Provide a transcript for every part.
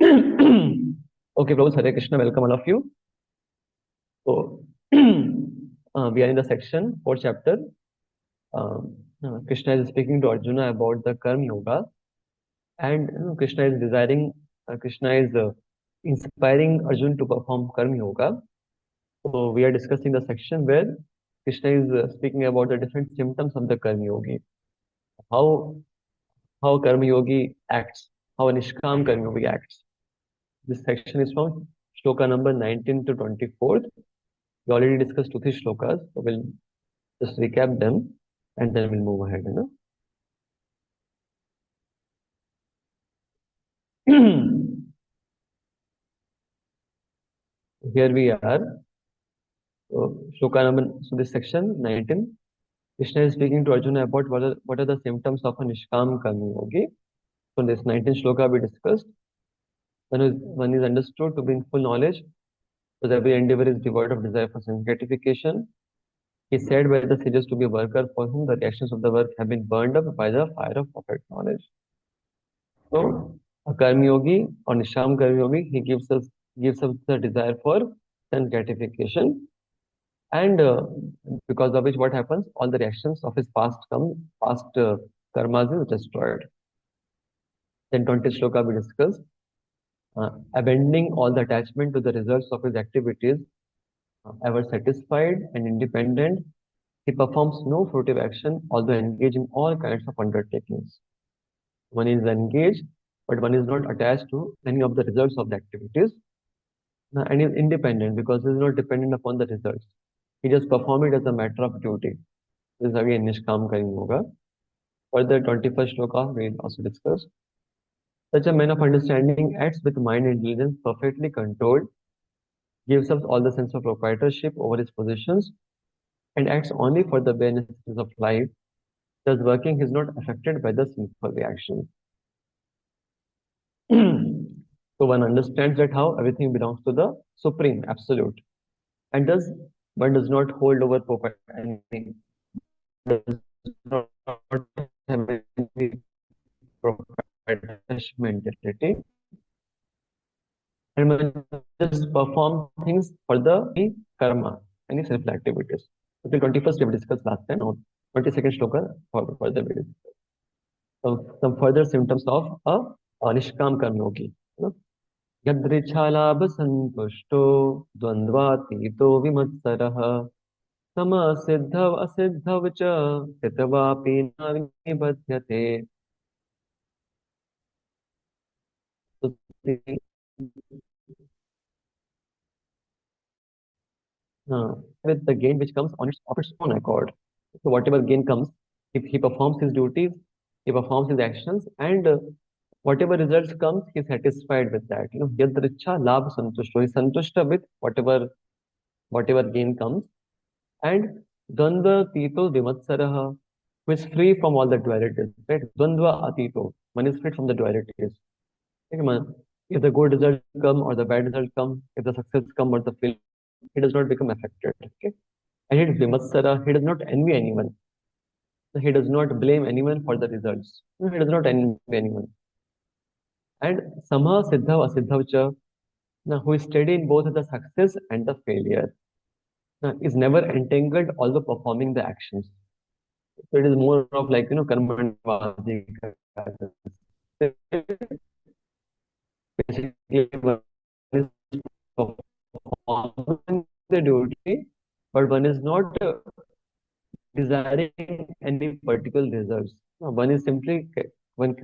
Okay, Prabhu, Hare Krishna, welcome all of you. So, we are in the section, fourth chapter. Krishna is speaking to Arjuna about the Karma Yoga, and Krishna is Krishna is inspiring Arjuna to perform Karma Yoga. So, we are discussing the section where Krishna is speaking about the different symptoms of the Karma Yogi, how Karma Yogi acts, how a Nishkam Karma Yogi acts. This section is from shloka number 19 to 24. We already discussed 2 3 shlokas, so we'll just recap them and then we'll move ahead. Here we are. So this section 19, Krishna is speaking to Arjuna about what are the symptoms of a Nishkam Karma Yogi. So in this 19th shloka we discussed, one is understood to be in full knowledge, because every endeavor is devoid of desire for sense gratification. He said by the sages to be a worker for whom the reactions of the work have been burned up by the fire of perfect knowledge. So a Karma Yogi or Nisham Karma Yogi, he gives us the desire for sense gratification, and because of which what happens? All the reactions of his past karmas is destroyed. Then 20 shloka we discussed, abandoning all the attachment to the results of his activities, ever satisfied and independent, he performs no fruitive action, although engaged in all kinds of undertakings. One is engaged, but one is not attached to any of the results of the activities, and is independent because he is not dependent upon the results. He just perform it as a matter of duty. This is again Nishkam Karma Yoga. Further, 21st shloka we also discussed. Such a man of understanding acts with mind and intelligence perfectly controlled, gives up all the sense of proprietorship over his possessions, and acts only for the bare necessities of life. Thus, working is not affected by the sinful reactions. So one understands that how everything belongs to the Supreme, Absolute, and thus one does not hold over anything, does not have any proprietorship mentality, and one just perform things for the karma, any sinful activities. Until 21st we have discussed last time. Now 22nd shloka for further we discuss. Some further symptoms of a Nishkam Karma Yogi. यदृच्छालाभसन्तुष्टो द्वन्द्वातीतो विमत्सरः समसिद्धौ असिद्धौ च कृतवापि न निबध्यते. So with the gain which comes on of its own accord. So whatever gain comes, if he performs his duties, he performs his actions, and whatever results comes, he's satisfied with that. Yadricha labh santushto. He's santushta with whatever gain comes. And Dvandva Tito Vimatsaraha, who is free from all the dualities, right? Dvandva Atito, one is free from the dualities. Okay, man. If the good result come or the bad result come, if the success come or the failure, he does not become affected. Okay? And he is Vimatsara, he does not envy anyone. So he does not blame anyone for the results. No, he does not envy anyone. And Samha Siddhav Asiddhav now, who is steady in both the success and the failure, now, is never entangled, although performing the actions. So it is more of like, karmavadi. Basically, one is performing the duty, but one is not desiring any particular results. No, one is simply one.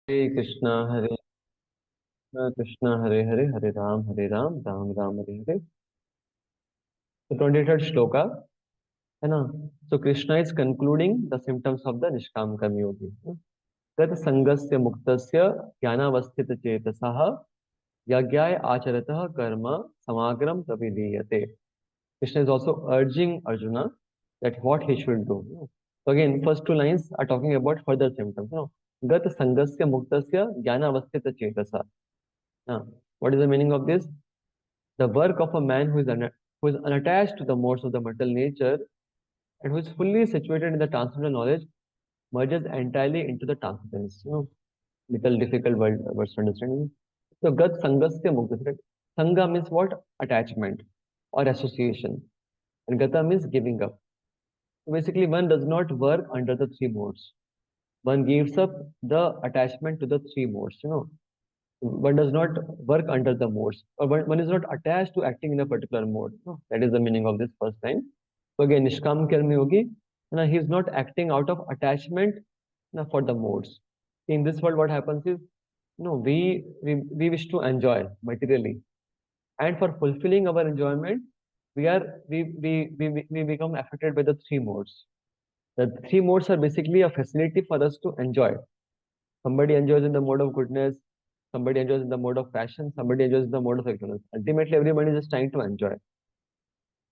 Hare Krishna, Hare Hare, Hare Ram, Ram Ram, Hare Hare. So 23rd shloka, है ना? So Krishna is concluding the symptoms of the Nishkam Karma Yogi. तत् संगस्य मुक्तस्य ज्ञानावस्थित चेतसः यज्ञाय आचरतः कर्म समाग्रम तभिलीयते. Krishna is also urging Arjuna that what he should do. So again, first two lines are talking about further symptoms. Gat sangasya muktasya jnana avasthita chetasa. Now, what is the meaning of this? The work of a man who is unattached to the modes of the material nature and who is fully situated in the transcendental knowledge merges entirely into the transcendence. Little difficult words to understand. So gat sangasya mukti. Sangha means what? Attachment or association. And gata means giving up. So basically, one does not work under the three modes. One gives up the attachment to the three modes. One does not work under the modes, or one is not attached to acting in a particular mode. No, that is the meaning of this first line. So again, Nishkam Karmi Yogi, he is not acting out of attachment for the modes. In this world, what happens is, we wish to enjoy materially, and for fulfilling our enjoyment, we become affected by the three modes. The three modes are basically a facility for us to enjoy. Somebody enjoys in the mode of goodness, somebody enjoys in the mode of passion, somebody enjoys in the mode of ignorance. Ultimately, everybody is just trying to enjoy.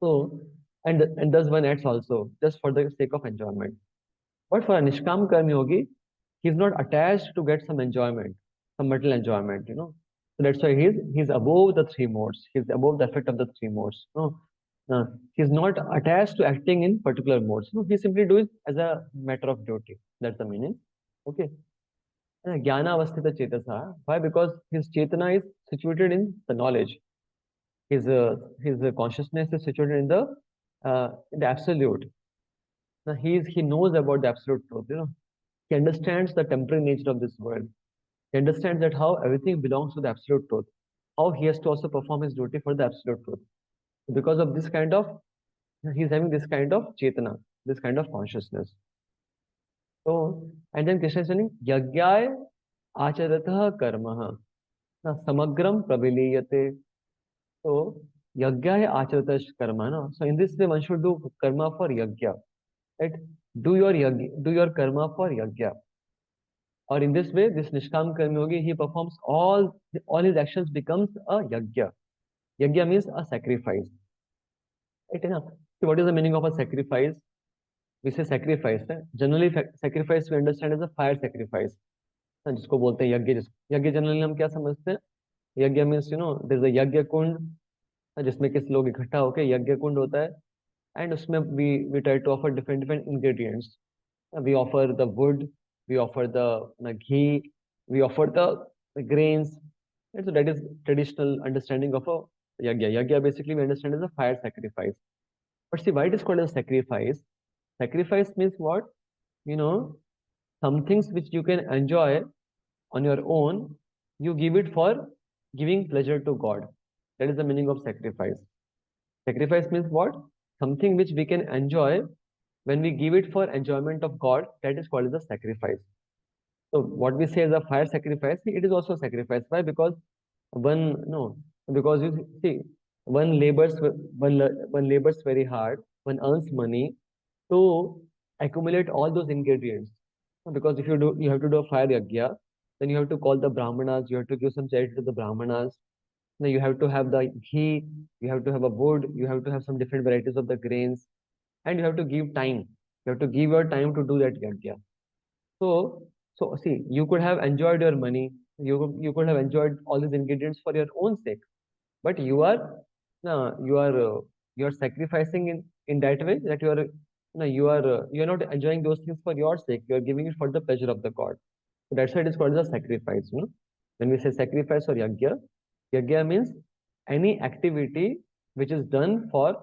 So, and thus one acts also just for the sake of enjoyment. But for a Nishkam Karmi Yogi, he's not attached to get some enjoyment, some material enjoyment. So that's why he's above the three modes. He's above the effect of the three modes. No, no, he's not attached to acting in particular modes. No, he simply do it as a matter of duty. That's the meaning. Okay. Jnana avasthita chetasa. Why? Because his chetana is situated in the knowledge. His consciousness is situated in the absolute. Now he knows about the absolute truth. He understands the temporary nature of this world. He understands that how everything belongs to the absolute truth. How he has to also perform his duty for the absolute truth. Because of this kind of, he's having this kind of chetana, this kind of consciousness. So, and then Krishna is saying, Yagyaya acharatah karma. Now, samagram praviliyate. So, yajna acharata karma. No? So, in this way, one should do karma for yajna. Right? Do your karma for yajna. Or in this way, this Nishkam Karmi Yogi, he performs all his actions becomes a yajna. Yajna means a sacrifice. Right? So, what is the meaning of a sacrifice? We say sacrifice. Generally, sacrifice we understand as a fire sacrifice. जिसको बोलते हैं यज्ञ यज्ञ generally हम क्या समझते हैं यज्ञ मीन्स देयर इज अ यज्ञ कुंड जिसमें किसी लोग इकट्ठा होकर यज्ञ कुंड होता है एंड उसमें we try to offer different different ingredients we offer the wood, we offer the ghee, we offer the grains. And so that is traditional understanding of a yagya. Yagya basically we understand as a fire sacrifice. But see, why it is called as sacrifice? Sacrifice means what? You know, some things which you can enjoy on your own, you give it for giving pleasure to God. That is the meaning of sacrifice. Sacrifice means what? Something which we can enjoy when we give it for enjoyment of God, that is called as a sacrifice. So what we say is a fire sacrifice, it is also a sacrifice. Why? Because one no, because you see, one labors very hard, one earns money to accumulate all those ingredients. Because if you have to do a fire yagya, then you have to call the brahmanas, you have to give some charity to the brahmanas. Now you have to have the ghee, you have to have a wood, you have to have some different varieties of the grains, and you have to give time. You have to give your time to do that yajna. So see, you could have enjoyed your money. You could have enjoyed all these ingredients for your own sake, but no, you are sacrificing in that way that you are no, you are not enjoying those things for your sake. You are giving it for the pleasure of the God. So that's why it is called as a sacrifice. When we say sacrifice or yajna, yajna means any activity which is done for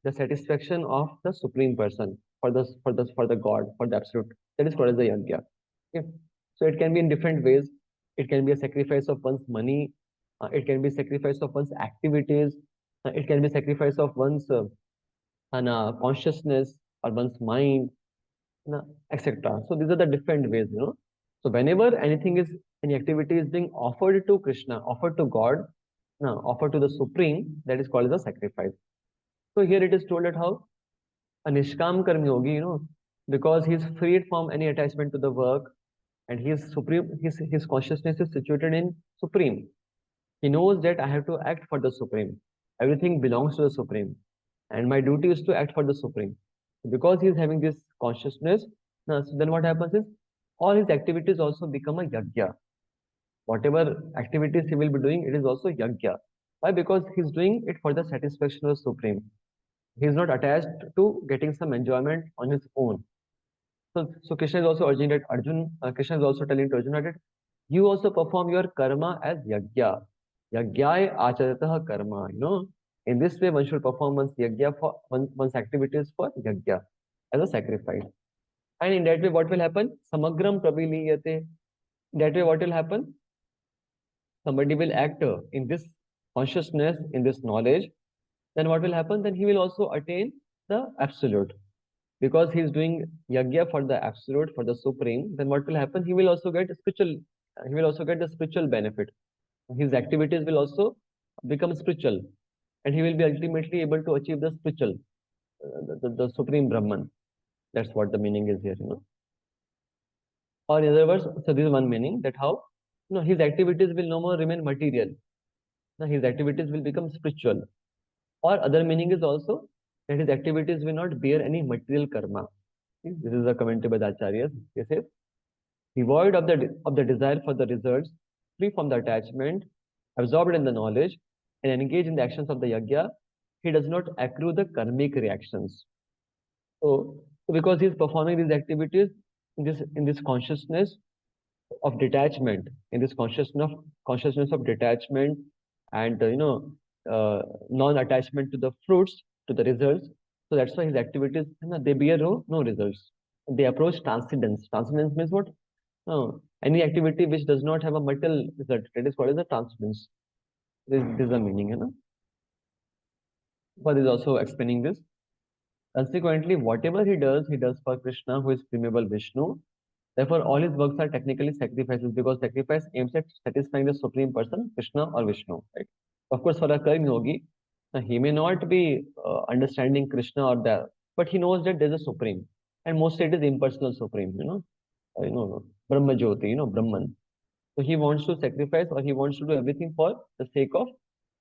the satisfaction of the supreme person, for the God, for the absolute. That is called as the yajna. Okay. So it can be in different ways. It can be a sacrifice of one's money. It can be sacrifice of one's activities. It can be sacrifice of one's consciousness or one's mind, etc. So these are the different ways. So whenever any activity is being offered to Krishna, offered to God, no, offered to the Supreme, that is called as a sacrifice. So here it is told that how a Nishkam Karmi Yogi, because he is freed from any attachment to the work, and his consciousness is situated in Supreme. He knows that I have to act for the Supreme. Everything belongs to the Supreme, and my duty is to act for the Supreme. Because he is having this consciousness, now, so then what happens is all his activities also become a yajna. Whatever activities he will be doing, it is also yajna. Why? Because he's doing it for the satisfaction of the Supreme. He is not attached to getting some enjoyment on his own. So Krishna is also urging that Krishna is also telling to Arjuna that You also perform your karma as yajna. Yajnaya acharatah karma. In this way, one should perform one's yajna for one's activities for yajna as a sacrifice. And in that way, what will happen? Samagram prabhiliyate. That way, what will happen? Somebody will act in this consciousness, in this knowledge. Then what will happen? Then he will also attain the absolute. Because he is doing yajna for the absolute, for the supreme, then what will happen? He will also get the spiritual benefit. His activities will also become spiritual, and he will be ultimately able to achieve the spiritual, the supreme Brahman. That's what the meaning is here. Or in other words, so this is one meaning that how his activities will no more remain material. Now his activities will become spiritual. Or other meaning is also that his activities will not bear any material karma. See, this is a commentary by the acharyas. They say, devoid of the desire for the results, free from the attachment, absorbed in the knowledge, and engaged in the actions of the yajna, he does not accrue the karmic reactions. So because he is performing these activities in this consciousness of detachment, in this consciousness of detachment, and non-attachment to the fruits, to the results. So that's why his activities, they bear no results. They approach transcendence. Transcendence means what? Any activity which does not have a material result, that is called as a transcendence. This is the meaning. But is also explaining this. Consequently, whatever he does for Krishna, who is primeval Vishnu. Therefore, all his works are technically sacrifices because sacrifice aims at satisfying the supreme person, Krishna or Vishnu. Right? Of course, for a Karmi Yogi, he may not be understanding Krishna or that, but he knows that there's a supreme, and mostly it is impersonal supreme. Brahma Jyoti, Brahman. So he wants to sacrifice or he wants to do everything for the sake of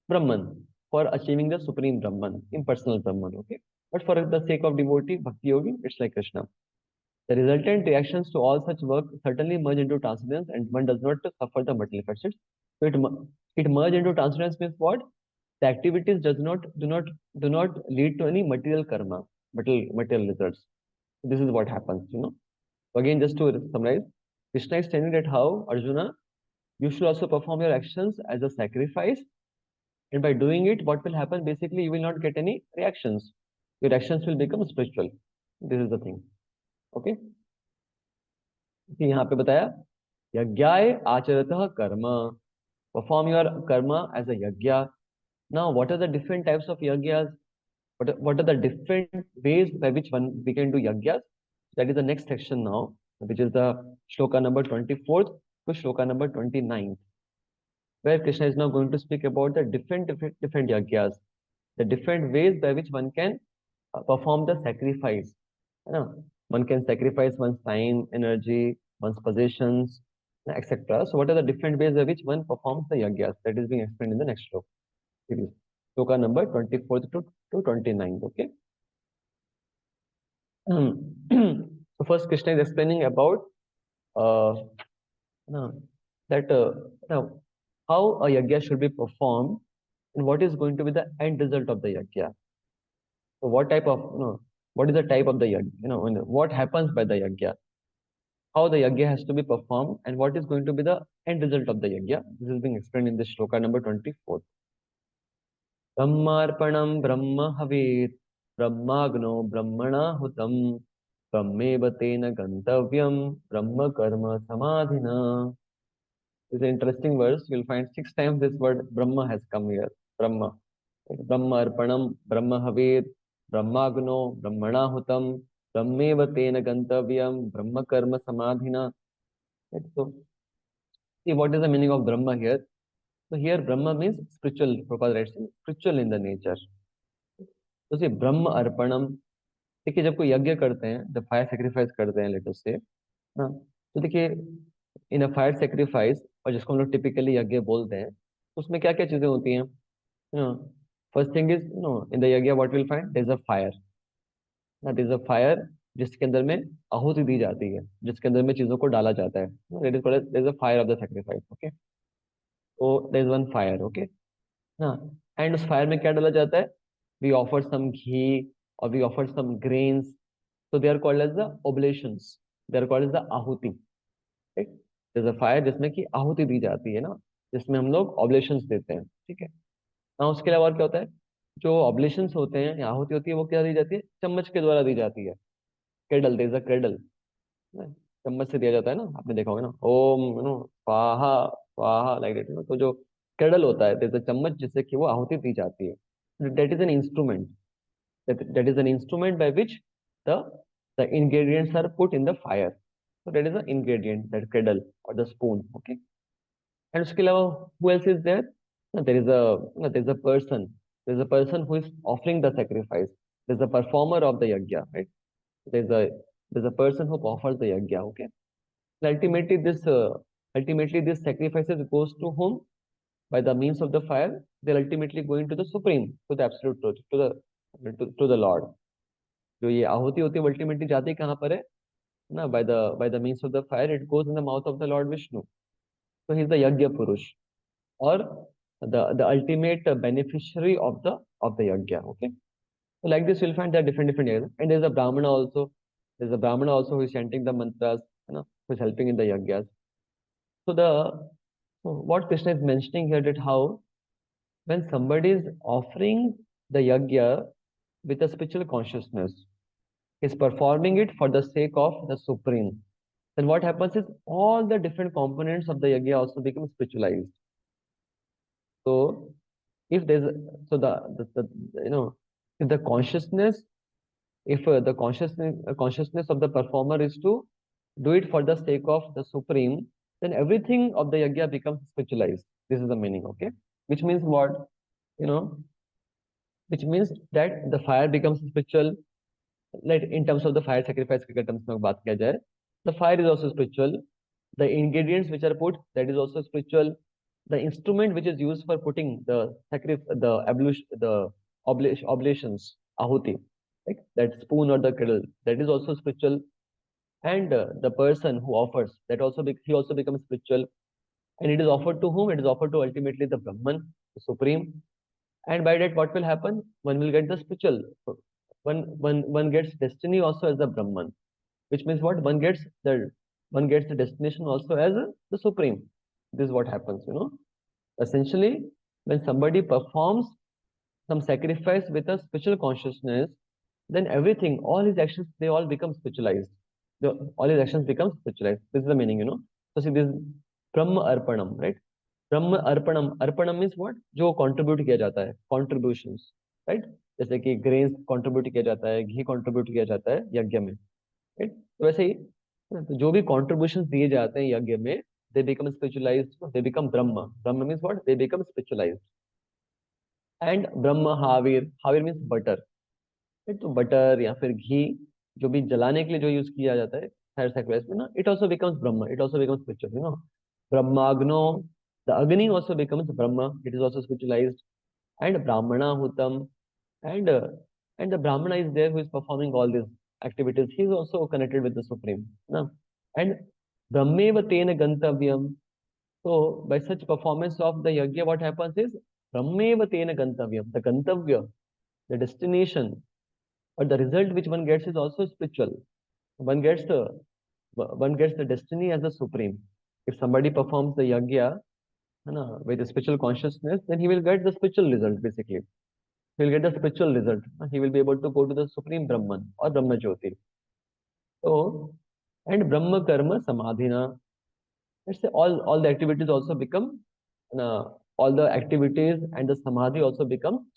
Brahman, for achieving the supreme Brahman, impersonal Brahman. Okay, but for the sake of devotee, Bhakti Yogi, it's like Krishna. The resultant reactions to all such work certainly merge into transcendence, and one does not suffer the material effects. So it merge into transcendence means what? The activities do not lead to any material karma, material results. This is what happens. So again, just to summarize, Krishna is telling that how Arjuna, you should also perform your actions as a sacrifice, and by doing it, what will happen? Basically, you will not get any reactions. Your actions will become spiritual. This is the thing. Okay. See, यहाँ पे बताया यज्ञाय आचरतः कर्म. Perform your karma as a yajna. Now, what are the different types of yajnas? What are the different ways by which we can do yajnas? That is the next section now, which is the shloka number 24th to shloka number 29th, where Krishna is now going to speak about the different yajnas, the different ways by which one can perform the sacrifice. You know, one can sacrifice one's time, energy, one's possessions, etc. So, what are the different ways by which one performs the yajnas? That is being explained in the next shloka. Series. Shloka number 24th to 29th. Okay. So first, Krishna is explaining about uh, no, that how a yajna should be performed and what is going to be the end result of the yajna. So what is the type of the yajna? What happens by the yajna? How the yajna has to be performed and what is going to be the end result of the yajna? This is being explained in this shloka number 24. ब्रह्मार्पणं ब्रह्म हवेत् ब्रह्माग्नो ब्रह्मणा हुतं ब्रह्मेव तेन गन्तव्यं ब्रह्म कर्म समाधिना. It's an interesting verse. You'll find 6 times this word Brahma has come here. Brahma. Brahma Arpanam, Brahma Havet, Brahmagno, Brahmana Hutam, Brahmeva Tena Gantavyam, Brahma Karma Samadhina. Right? So, see what is the meaning of Brahma here? So here Brahma means spiritual, Prabhupada writes, spiritual in the nature. तो see ब्रह्म अर्पणम. देखिए जब कोई यज्ञ करते हैं, जब fire sacrifice करते हैं लेटर से ना, तो देखिए इन अ फायर सेक्रीफाइस, और जिसको हम लोग टिपिकली यज्ञ बोलते हैं, उसमें क्या क्या चीजें होती हैं? First thing is in the yajna what will find there is a fire. ना देयर इज अ फायर जिसके अंदर में आहुति दी जाती है, जिसके अंदर में चीजों को डाला जाता है. There is called there is a fire of the sacrifice. Okay. तो there is one fire. Okay ना. एंड उस फायर में क्या डाला जाता है? वी ऑफर सम घी और we offer some grains. So they are called as the oblations. They are called as the ahuti. Right? there's a fire जिसमें कि आहुति दी जाती है ना, जिसमें हम लोग ऑब्लेशंस देते हैं, ठीक है। हाँ, उसके अलावा और क्या होता है, जो ऑब्लेशंस होते हैं या आहुति होती है वो क्या दी जाती है, चम्मच के द्वारा दी जाती है। Cradle, there is a cradle, चम्मच से दिया जाता है ना, आपने देखा होगा ना, ओम स्वाहा स्वाहा लाइक दैट, तो जो क्रेडल होता है, देयर इज अ चम्मच जिससे कि वो आहुति दी जाती है। That is an instrument, that is an instrument by which the the ingredients are put in the fire. So that is the ingredient, that cradle or the spoon, okay. And उसके अलावा who else is there? There is a there is a person, there is a person who is offering the sacrifice. There is a performer of the yajna, right? There is a person who offers the yajna, okay. And ultimately this sacrifices goes to whom? By the means of the fire, they are ultimately going to the supreme, to the absolute truth, to the Lord. जो ये आहुति होती है ultimately जाती है कहाँ पर है ना, by the means of the fire it goes in the mouth of the lord Vishnu, so he is the yajna purush, or the ultimate beneficiary of the yajna, okay. So like this you'll find there are different yajnas, and there's a brahmana also, who is chanting the mantras, who is helping in the yajnas. So what Krishna is mentioning here, that how when somebody is offering the yajna with a spiritual consciousness, is performing it for the sake of the supreme, then what happens is all the different components of the yajna also become spiritualized. So if there's so the if the consciousness, if the consciousness of the performer is to do it for the sake of the supreme, then everything of the yajna becomes spiritualized. This is the meaning, okay. Which means what, you know which means that the fire becomes spiritual, like in terms of the fire sacrifice के terms में बात किया जाए, the fire is also spiritual, the ingredients which are put, that is also spiritual, the instrument which is used for putting the the ablution, the oblations, ahuti, like that spoon or the kettle, that is also spiritual. And the person who offers, that also he also becomes spiritual. And it is offered to whom? It is offered to ultimately the Brahman, the supreme. And by that what will happen, one will get the spiritual, one gets destiny also as the Brahman, which means what, one gets the destination also as the supreme. This is what happens, essentially, when somebody performs some sacrifice with a spiritual consciousness, then everything, all his actions, they all become spiritualized. All his actions become spiritualized. This is the meaning, So see, this is Brahma Arpanam, right? Brahma Arpanam. Arpanam means what? जो contribute किया जाता है, contributions, right? जैसे कि grains contribute किया जाता है, घी contribute किया जाता है यज्ञ में, right? तो वैसे ही तो जो भी contributions दिए जाते हैं यज्ञ में, they become spiritualized, they become Brahma. Brahma means what? They become spiritualized. And Brahma Havir, Havir means butter, right? तो butter या फिर घी जो भी जलाने के लिए जो यूज किया जाता है फायर सैक्रिफाइस में ना, it also becomes Brahma, it also becomes spiritual, Brahmagno, the Agni also becomes Brahma, it is also spiritualized. And Brahmana Hutam, and the Brahmana is there who is performing all these activities. He is also connected with the Supreme. No? And Brahmeva Tena Gantavyam. So by such performance of the yajna, what happens is Brahmeva Tena Gantavyam. The Gantavya, the destination or the result which one gets is also spiritual. One gets the one gets the destiny as the Supreme. If somebody performs the yajna, with a spiritual consciousness, then he will get the spiritual result basically. He will get the spiritual result. He will be able to go to the Supreme Brahman or Brahma Jyoti. So, and Brahma Karma Samadhina. Let's say all the activities also become, all the activities and the Samadhi also become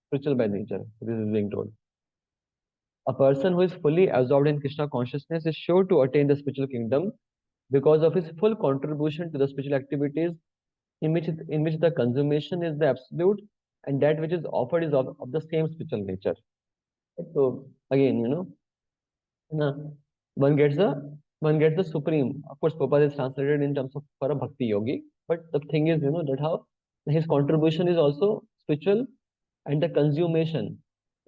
spiritual by nature. This is being told. A person who is fully absorbed in Krishna consciousness is sure to attain the spiritual kingdom because of his full contribution to the spiritual activities in which the consummation is the absolute and that which is offered is of the same spiritual nature. So again, na, one gets the supreme. Of course, Prabhupada is translated in terms of for a bhakti yogi, but the thing is, that how his contribution is also spiritual, and the consummation,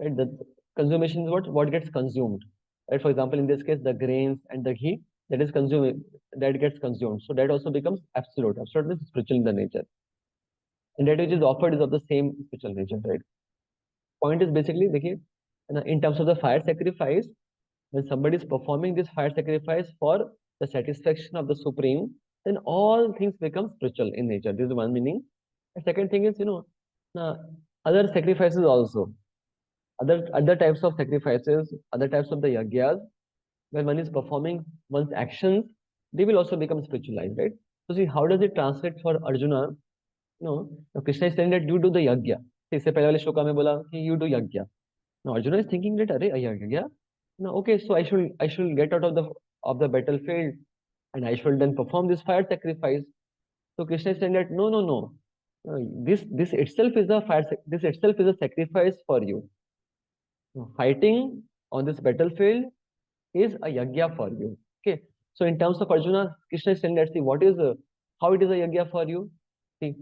right? The consummation is what gets consumed, right? For example, in this case, the grains and the ghee that gets consumed. So that also becomes absolute. Absolute means spiritual in the nature, and that which is offered is of the same spiritual nature, right? Point is basically, देखिए, in terms of the fire sacrifice, when somebody is performing this fire sacrifice for the satisfaction of the Supreme, then all things become spiritual in nature. This is one meaning. The second thing is, uh, other sacrifices also, other types of sacrifices, other types of the yagyas, when one is performing one's actions, they will also become spiritualized, right? So see, how does it translate for Arjuna? Now Krishna is saying that you do the yagya. इससे पहले वाले श्लोका में बोला कि you do yagya. Now Arjuna is thinking that अरे yagya. No, okay, so I should get out of the battlefield and I should then perform this fire sacrifice. So Krishna is saying that no, no, no. This itself is a this itself is a sacrifice for you. Fighting on this battlefield is a yagya for you. Okay. So in terms of Arjuna, Krishna is saying that see how it is a yagya for you. See,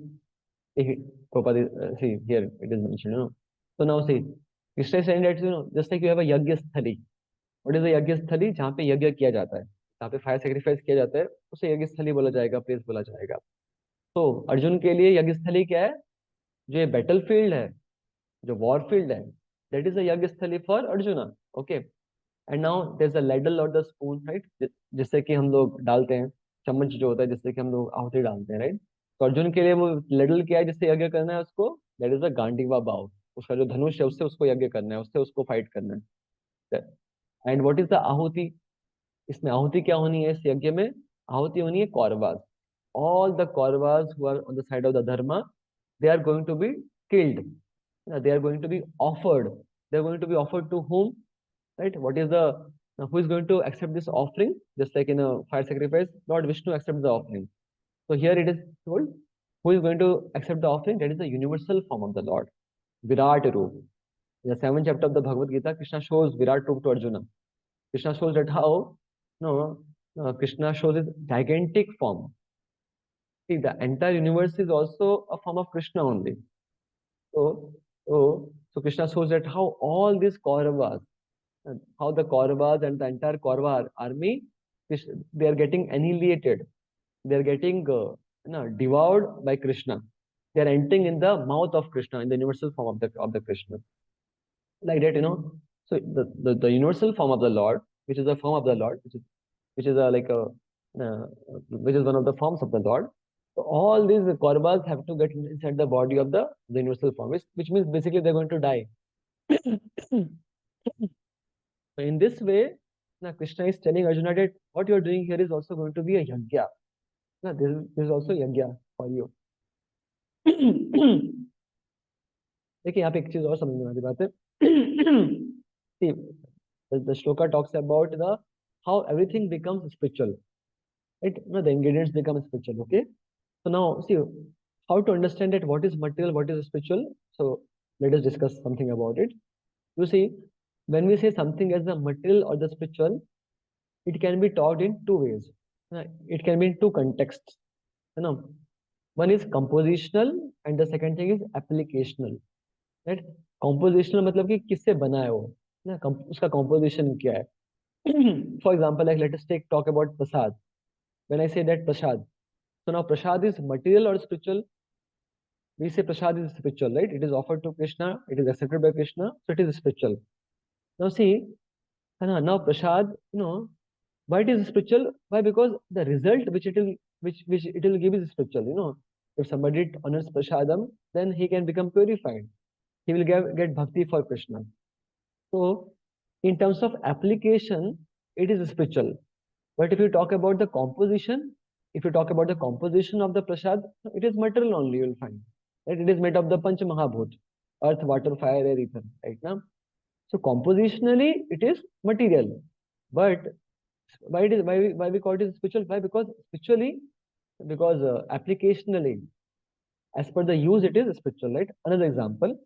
Prabhupada see here it is mentioned. So now see, Krishna is saying that just like you have a yagya sthali. What is a yagya sthali? जहाँ पे यज्ञ किया जाता है, जहाँ पे fire sacrifice किया जाता है, उसे यज्ञ स्थली बोला जाएगा, प्लेस बोला जाएगा. तो अर्जुन के लिए यज्ञ स्थली क्या है? जो ये बैटल फील्ड है, जो वॉर फील्ड है, that is a yagya sthali for Arjuna. Okay. And now there is a ladle और द स्पून, राइट, जिससे कि हम लोग डालते हैं, चम्मच जो होता है जिससे कि हम लोग आहुति डालते हैं, राइट. तो अर्जुन के लिए वो लेडल क्या है जिससे यज्ञ करना है उसको? दैट इज अ गांडीवा बाव. उसका जो धनुष है उससे उसको यज्ञ करना है, उससे उसको फाइट करना है. एंड व्हाट इज द आहुति? इसमें आहुति क्या होनी है? इस यज्ञ में आहुति होनी है Kauravas. All the Kauravas who are on the side of the Dharma, they are going to be killed. They are going to be offered. They are going to be offered to whom? Right? What is the now who is going to accept this offering? Just like in a fire sacrifice, Lord Vishnu accepts the offering. So here it is told, who is going to accept the offering? That is the universal form of the Lord, Virat Roop. In the seventh chapter of the Bhagavad Gita, Krishna shows Virat Roop to Arjuna. Krishna shows that how Krishna shows his gigantic form. See, the entire universe is also a form of Krishna only. So, so Krishna shows that how all these Kauravas, how the Kauravas and the entire Kaurava army, they are getting annihilated. They are getting devoured by Krishna. They are entering in the mouth of Krishna, in the universal form of the Krishna. Like that. So the universal form of the Lord, which is the form of the Lord, which is uh, which is one of the forms of the Lord. So all these Kauravas have to get inside the body of the universal form, which means basically they're going to die. So in this way, now Krishna is telling Arjuna that what you are doing here is also going to be a yagya. Now this is also yagya for you. देखिए यहाँ पे एक चीज और समझने वाली बात है. See, the shloka talks about the how everything becomes spiritual, right? The ingredients become spiritual. Okay. So now see how to understand that what is material, what is spiritual. So let us discuss something about it. You see, when we say something as the material or the spiritual, it can be taught in two ways. It can be in two contexts. One is compositional and the second thing is applicational. Right? Compositional मतलब कि किससे बना है वो, ना उसका composition क्या है. For example, like let us talk about prasad. When I say that prasad, so now prasad is material or spiritual? We say prasad is spiritual, right? It is offered to Krishna, it is accepted by Krishna, so it is spiritual. Now see, now prasad, why it is spiritual? Why? Because the result which it will give is spiritual. If somebody honors prasadam, then he can become purified. He will get bhakti for Krishna. So in terms of application, it is spiritual. But if you talk about the composition, if you talk about the composition of the prasad, it is material only, you will find. Right? It is made of the Panch Mahabhut, earth, water, fire, air, ether. Right now, so compositionally it is material. But why we call it spiritual? Why? Because spiritually, because applicationally, as per the use, it is spiritual. Right? Another example,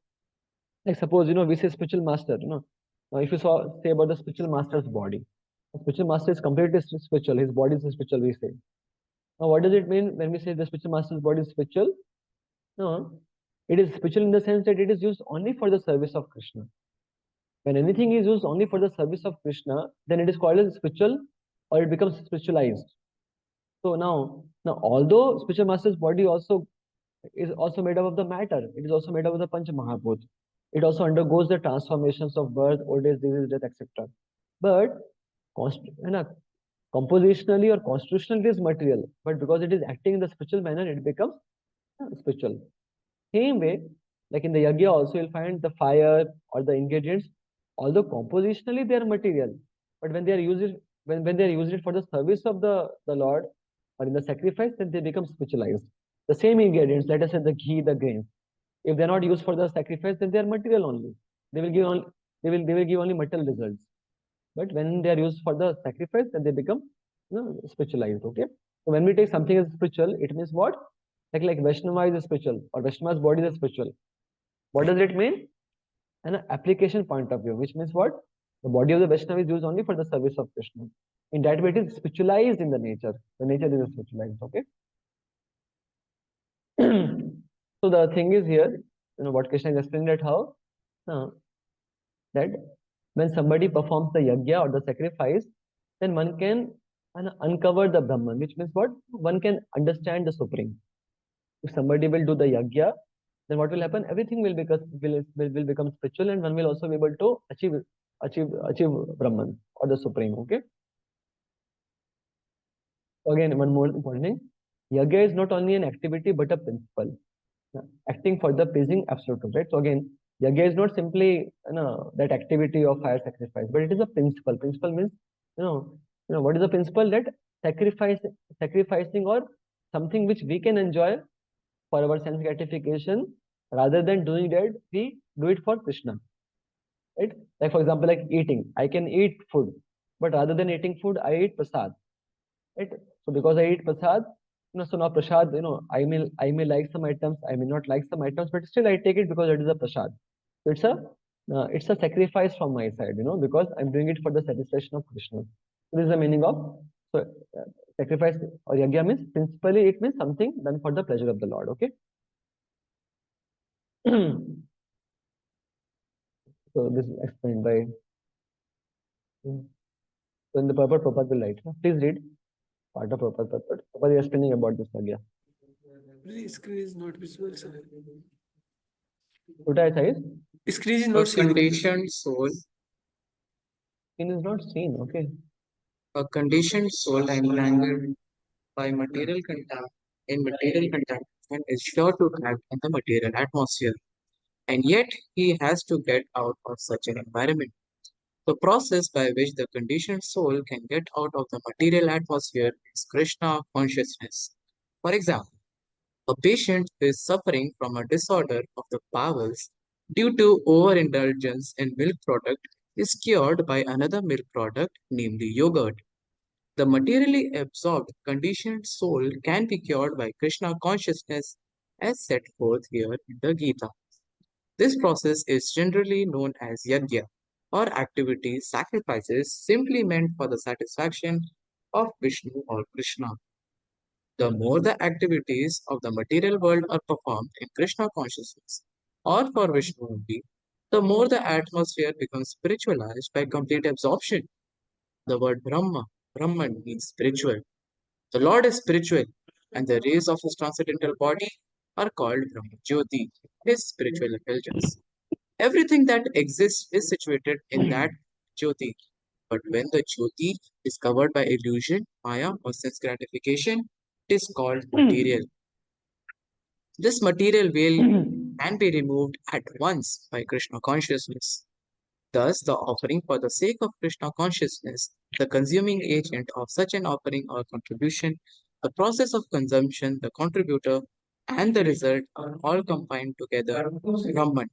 like suppose we say spiritual master. Now if you say about the spiritual master's body, the spiritual master is completely spiritual. His body is spiritual. We say. Now, what does it mean when we say the spiritual master's body is spiritual? No, it is spiritual in the sense that it is used only for the service of Krishna. When anything is used only for the service of Krishna, then it is called as spiritual or it becomes spiritualized. So now although spiritual master's body is also made up of the matter, it is also made up of the Panch Mahabhut. It also undergoes the transformations of birth, old age, disease, death, etc. But Compositionally or constitutionally, it is material, but because it is acting in the spiritual manner, it becomes spiritual. Same way, like in the yagya also, you'll find the fire or the ingredients, although compositionally they are material, but when they are used, when they are used it for the service of the Lord or in the sacrifice, then they become spiritualized. The same ingredients, let us say the ghee, the grains, if they're not used for the sacrifice, then they are material only. They will give only they will give only material results. But when they are used for the sacrifice, then they become spiritualized. Okay. So when we take something as spiritual, it means what? Like Vaishnava is spiritual or Vaishnava's body is spiritual. What does it mean? An application point of view, which means what? The body of the Vaishnava is used only for the service of Krishna. In that way, it is spiritualized in the nature. The nature is spiritualized. Okay. So the thing is here, what Krishna explained that how that when somebody performs the yagya or the sacrifice, then one can uncover the Brahman, which means what? One can understand the Supreme. If somebody will do the yagya, then what will happen? Everything will become spiritual, and one will also be able to achieve Brahman or the Supreme. Okay. So again, one more important thing: yagya is not only an activity but a principle. Acting for the pleasing absolute truth, right? So again, yagya is not simply that activity of fire sacrifice, but it is a principle. Principle means what is the principle? That sacrificing or something which we can enjoy for our sense gratification, rather than doing that, we do it for Krishna, right? Like for example, like eating, I can eat food, but rather than eating food, I eat prasad, right? So because I eat prasad, so now prasad, I may like some items, I may not like some items, but still I take it because it is a prasad. So it's a sacrifice from my side, because I'm doing it for the satisfaction of Krishna. So this is the meaning of so sacrifice or yagya means principally it means something done for the pleasure of the Lord. Okay. So this is explained by so in the purport Prabhupada will write. Please read part of Prabhupada purport. Prabhupada is explaining about this yagya. The screen is not visible, sir. What I say is Screen is A not seen. conditioned soul, screen is not seen. Okay. a conditioned soul entangled by material contamination is sure to act in the material atmosphere, and yet he has to get out of such an environment. The process by which the conditioned soul can get out of the material atmosphere is Krishna consciousness. For example, a patient who is suffering from a disorder of the bowels due to overindulgence in milk product is cured by another milk product, namely yogurt. The materially absorbed conditioned soul can be cured by Krishna consciousness as set forth here in the Gita. This process is generally known as yajna or activity sacrifices simply meant for the satisfaction of Vishnu or Krishna. The more the activities of the material world are performed in Krishna consciousness or for Vishnu only, the more the atmosphere becomes spiritualized by complete absorption. The word Brahman means spiritual. The Lord is spiritual, and the rays of his transcendental body are called Brahma Jyoti, his spiritual effulgence. Everything that exists is situated in that Jyoti. But when the Jyoti is covered by illusion, Maya, or sense gratification, it is called material. This material veil can be removed at once by Krishna consciousness. Thus, the offering for the sake of Krishna consciousness, the consuming agent of such an offering or contribution, the process of consumption, the contributor, and the result are all combined together Brahman,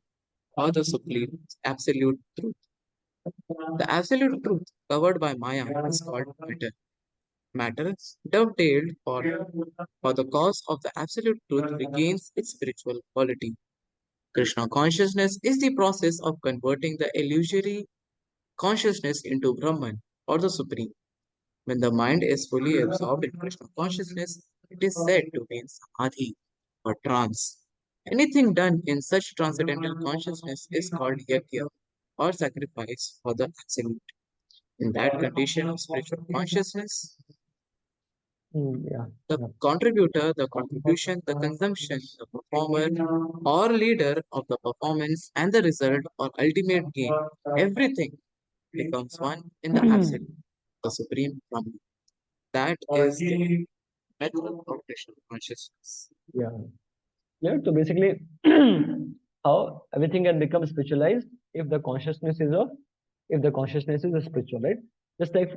or the supreme absolute truth. The absolute truth covered by Maya is called matter. Matter, dovetailed for the cause of the absolute truth, regains its spiritual quality. Krishna consciousness is the process of converting the illusory consciousness into Brahman or the Supreme. When the mind is fully absorbed in Krishna consciousness, it is said to be in samadhi or trance. Anything done in such transcendental consciousness is called yajna or sacrifice for the absolute. In that condition of spiritual consciousness, Yeah. the Yeah. contributor, the contribution, the consumption, the performer, or leader of the performance, and the result or ultimate gain, everything becomes one in the absolute, the supreme Brahman. that is the method of Krishna consciousness. Yeah. Yeah. So basically, how everything can become spiritualized if the consciousness is of if the consciousness is spiritual, right? Just like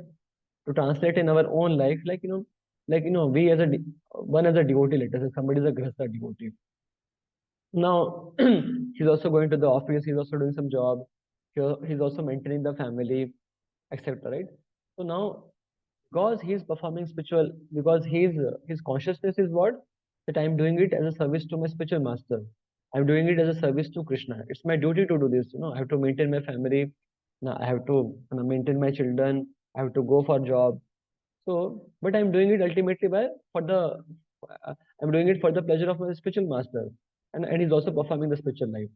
to translate in our own life, we as one as a devotee, let us say somebody is a grasta devotee. Now he's also going to the office, he's also doing some job, he's also maintaining the family, etc. Right? So now because he's performing spiritual, because his consciousness is what, that I'm doing it as a service to my spiritual master. I'm doing it as a service to Krishna. It's my duty to do this. I have to maintain my family. Now I have to maintain my children. I have to go for job. So, but I'm doing it ultimately uh, I'm doing it for the pleasure of my spiritual master, and he's also performing the spiritual life.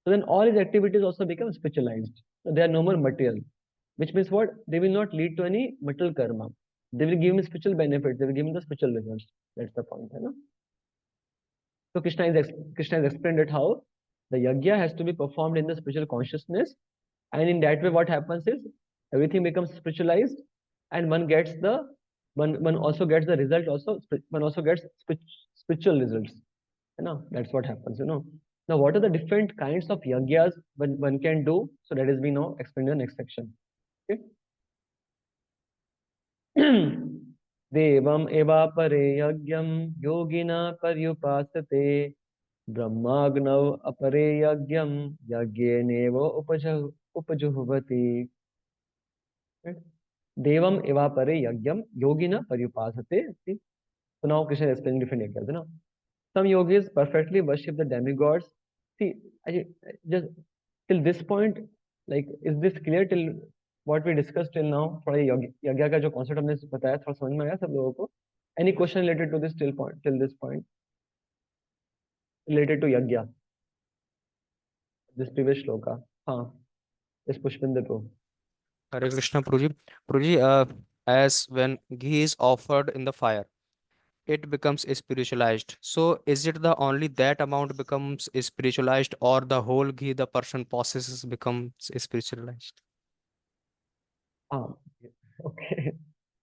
So then all his activities also become spiritualized. So they are no more material, which means what? They will not lead to any material karma. They will give him spiritual benefits. They will give him the spiritual results. That's the point, you know. So Krishna has explained it how the yajna has to be performed in the spiritual consciousness, and in that way, what happens is everything becomes spiritualized, and one also gets the result. One also gets spiritual results. You know, that's what happens. You know. Now, what are the different kinds of yajnas one can do? So that is we now explain in the next section. Okay. देवम् एवापरे यज्ञं योगिना पर्युपासते ब्रह्माग्नौ अपरे यज्ञं यज्ञेनेव उपजुह्वति. Devam evapare yagyam yogina paryupasate. See? So now Krishna is explaining different yajnas. You know? Some yogis perfectly worship the demigods. See, just till this point, like, is this clear till what we discussed till now? थोड़ा यज्ञ का जो concept हमने बताया थोड़ा समझ में आया सब लोगों को? Any question related to this till this point related to yajna? This previous shloka. हाँ, इस पुष्पिंदर को. Hare Krishna, Prabhuji. Prabhuji, as when ghee is offered in the fire, it becomes spiritualized. So, is it the only that amount becomes spiritualized, or the whole ghee the person possesses becomes spiritualized? हाँ, okay.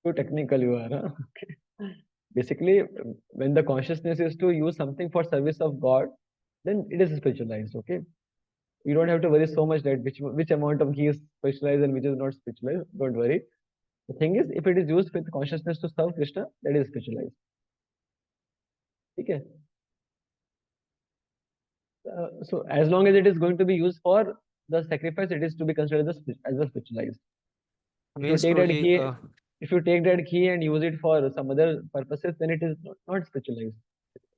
Too technical you are. Huh? Okay. Basically, when the consciousness is to use something for service of God, then it is spiritualized. Okay. You don't have to worry so much that which amount of ghee is spiritualized and which is not spiritualized. Don't worry. The thing is, if it is used with consciousness to serve Krishna, that is spiritualized. Okay. So as long as it is going to be used for the sacrifice, it is to be considered as a spiritualized. If you Means, take that Prabhuji, ghee, if you take that ghee and use it for some other purposes, then it is not spiritualized.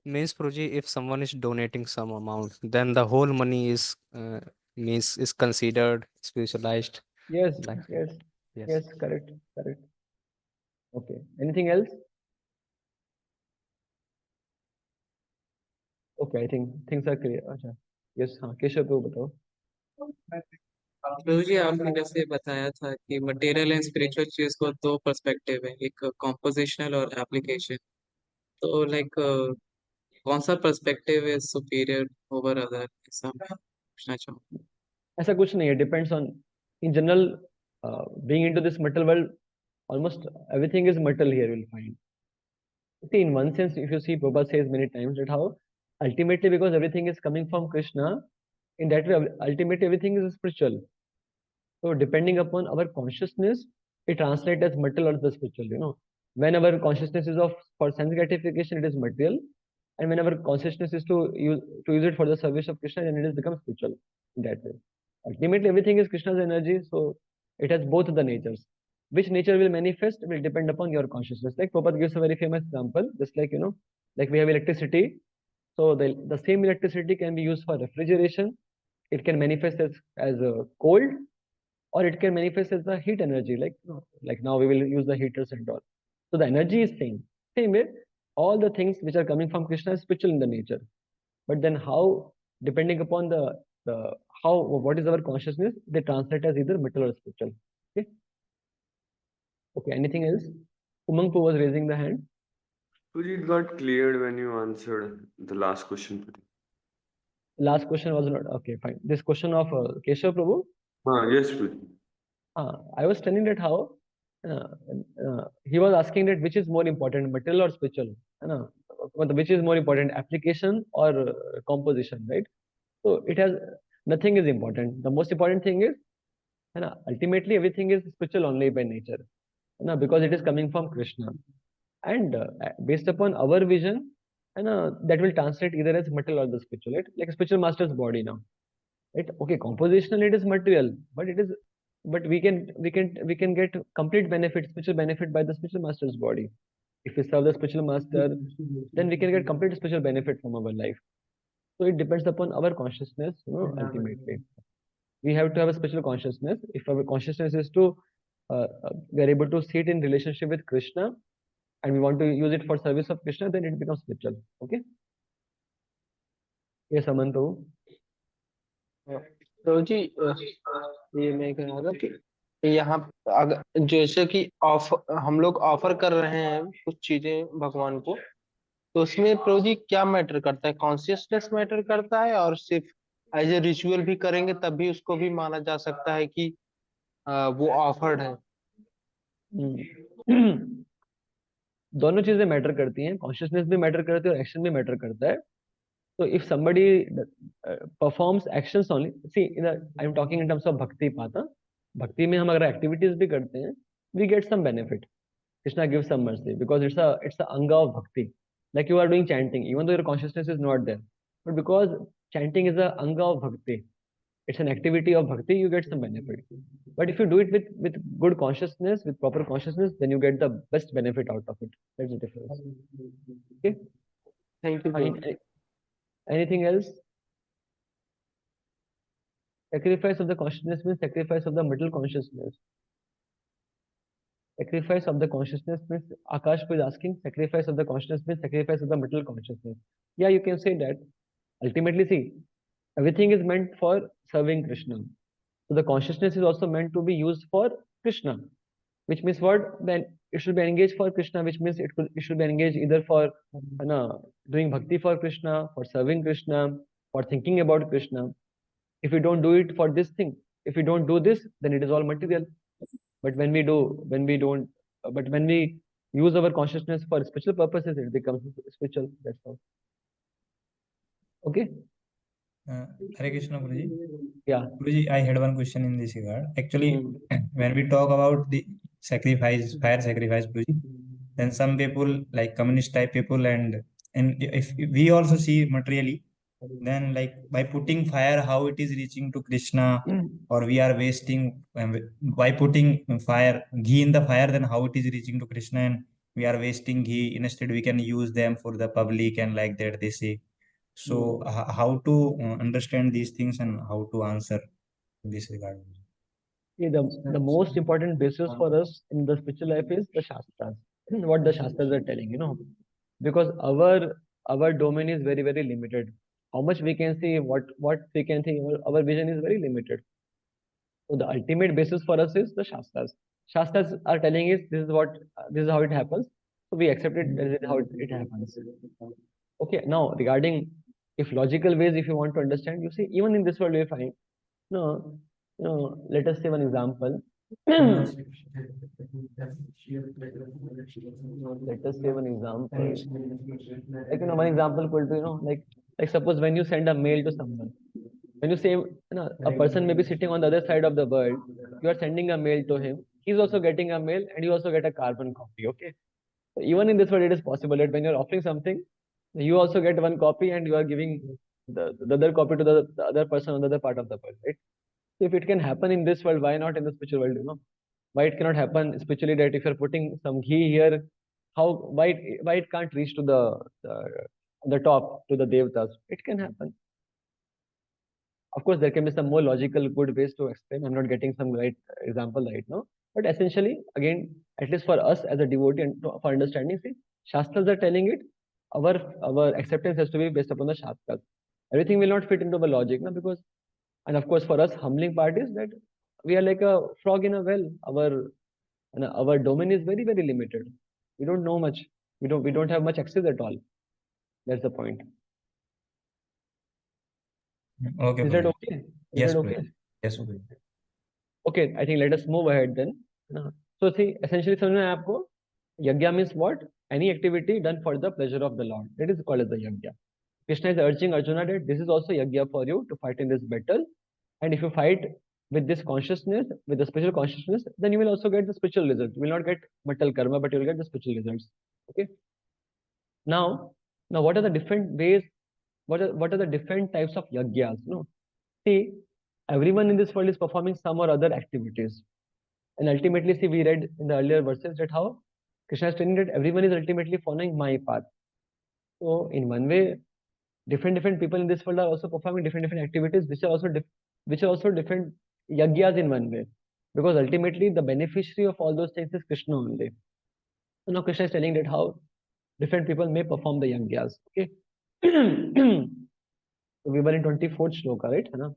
means Prabhuji, if someone is donating some amount, then the whole money is means is considered spiritualized. Yes, Like yes, yes. yes, correct, correct. Okay. Anything else? Okay, I think things are clear. अच्छा. Yes, हाँ, केशव को बताओ. प्रभु जी आपने जैसे बताया था कि material and spiritual चीज को दो पर्सपेक्टिव है, एक कॉम्पोजिशनल और एप्लीकेशन. तो लाइक कौन सा perspective is superior over other, ऐसा मैं पूछना चाहूँ. ऐसा कुछ नहीं है. Depends on, in general, being into this material world, almost everything is material here. You'll find. See, in one sense, if you see, Prabhupada says many times that how ultimately, because everything is coming from Krishna, in that way, ultimately everything is spiritual. So depending upon our consciousness, it translates as material or the spiritual. You know, when our consciousness is of for sense gratification, it is material, and when our consciousness is to use it for the service of Krishna, then it has become spiritual in that way. Ultimately, everything is Krishna's energy, so it has both the natures. Which nature will manifest will depend upon your consciousness. Like Prabhupada gives a very famous example, just like like we have electricity. So the same electricity can be used for refrigeration. It can manifest as a cold, or it can manifest as the heat energy, like now we will use the heaters and all. So the energy is same way. All the things which are coming from Krishna is spiritual in the nature, but then how, depending upon the how, what is our consciousness, they translate as either material or spiritual. Okay. Okay, anything else? Umangpu was raising the hand. Puji, it got cleared when you answered the last question. Last question was not okay. Fine. This question of Keshav Prabhu. Yes, Puji. I was telling that how uh, he was asking that which is more important, material or spiritual? Uh, which is more important, application or composition, right? So it has nothing is important. The most important thing is, ultimately everything is spiritual only by nature, because it is coming from Krishna. And based upon our vision, that will translate either as material or the spiritual, right? Like a spiritual master's body now. Right? Okay, compositional it is material, but it is, but we can get complete benefit, spiritual benefit by the spiritual master's body. If we serve the spiritual master, then we can get complete spiritual benefit from our life. So it depends upon our consciousness, ultimately. We have to have a special consciousness. If our consciousness is to, we are able to see it in relationship with Krishna, and we want to use it for service of Krishna, then it becomes spiritual. Okay? Yes, Amantu. प्रभु जी ये मैं कह रहा था कि यहाँ अगर जैसे कि हम लोग ऑफर कर रहे हैं कुछ चीजें भगवान को, तो उसमें प्रभु जी क्या मैटर करता है? कॉन्शियसनेस मैटर करता है, और सिर्फ एज ए रिचुअल भी करेंगे तब भी उसको भी माना जा सकता है कि वो ऑफर्ड है? दोनों चीजें मैटर करती हैं, कॉन्शियसनेस भी मैटर करती है और एक्शन भी मैटर करता है. So if somebody performs actions only, see, I'm talking in terms of bhakti path. Bhakti में हम अगर activities भी करते हैं, we get some benefit. Krishna gives some mercy because it's a anga of bhakti. Like you are doing chanting, even though your consciousness is not there, but because chanting is a anga of bhakti, it's an activity of bhakti, you get some benefit. But if you do it with good consciousness, with proper consciousness, then you get the best benefit out of it. That's the difference. Okay. Thank you Prabhu. Anything else? Sacrifice of the consciousness means sacrifice of the middle consciousness. Sacrifice of the consciousness means, Akash was asking, sacrifice of the consciousness means sacrifice of the middle consciousness. Yeah, you can say that. Ultimately, see, everything is meant for serving Krishna. So the consciousness is also meant to be used for Krishna, which means what? Then it should be engaged for Krishna, which means it should be engaged either for doing bhakti for Krishna, for serving Krishna, for thinking about Krishna. If we don't do it for this thing, if we don't do this, then it is all material. But when we do, when we don't, but when we use our consciousness for spiritual purposes, it becomes spiritual. That's all. Okay. Hare Krishna, Guruji. Yeah. Guruji, I had one question in this regard. Actually, when we talk about the sacrifice, fire sacrifice, Guruji, then some people, like communist type people, and if we also see materially, then like by putting fire, how it is reaching to Krishna, or we are wasting by putting fire, ghee in the fire, then how it is reaching to Krishna, and we are wasting ghee. Instead, we can use them for the public, and like that they say. So how to understand these things and how to answer in this regard? See, the most important basis for us in the spiritual life is the Shastras. What the Shastras are telling, because our domain is very, very limited. How much we can see, what we can think, our vision is very limited. So the ultimate basis for us is the Shastras. Shastras are telling us this is how it happens. So we accept it, this is how it happens. Okay, now regarding if logical ways, if you want to understand, you see, even in this world we find, no, let us say one example. Let us say one example. Like, one example could be, like suppose when you send a mail to someone, when you say, a person may be sitting on the other side of the world, you are sending a mail to him, he's also getting a mail and you also get a carbon copy. Okay. So even in this world, it is possible that when you're offering something, you also get one copy and you are giving the other copy to the other person on the other part of the world, right? So if it can happen in this world, why not in the spiritual world? Why it cannot happen spiritually, that if you're putting some ghee here, why it can't reach to the top, to the devtas? It can happen. Of course, there can be some more logical, good ways to explain. I'm not getting some right example right now. But essentially, again, at least for us as a devotee and for understanding, see, Shastras are telling it, our acceptance has to be based upon the Shastras. Everything will not fit into the logic, no? Because, and of course, for us, humbling part is that we are like a frog in a well. Our domain is very, very limited. We don't know much. We don't have much access at all. That's the point. Okay, Is that Guruji. okay? Is Yes, that Guruji. okay? Yes, Guruji. Okay, I think let us move ahead then. So see, essentially समझ में आया आपको? Yajna means what? Any activity done for the pleasure of the Lord. That is called as the yajna. Krishna is urging Arjuna that this is also yajna for you to fight in this battle. And if you fight with this consciousness, with the spiritual consciousness, then you will also get the spiritual results. You will not get material karma, but you will get the spiritual results. Okay. Now, what are the different ways? What are the different types of yajnas? No, see, everyone in this world is performing some or other activities, and ultimately, see, we read in the earlier verses that how Krishna is telling that everyone is ultimately following my path. So, in one way, different people in this world are also performing different activities, which are also different yajnas in one way, because ultimately the beneficiary of all those things is Krishna only. So now Krishna is telling that how different people may perform the yajnas. Okay. So we were in 24th shloka, right? है ना?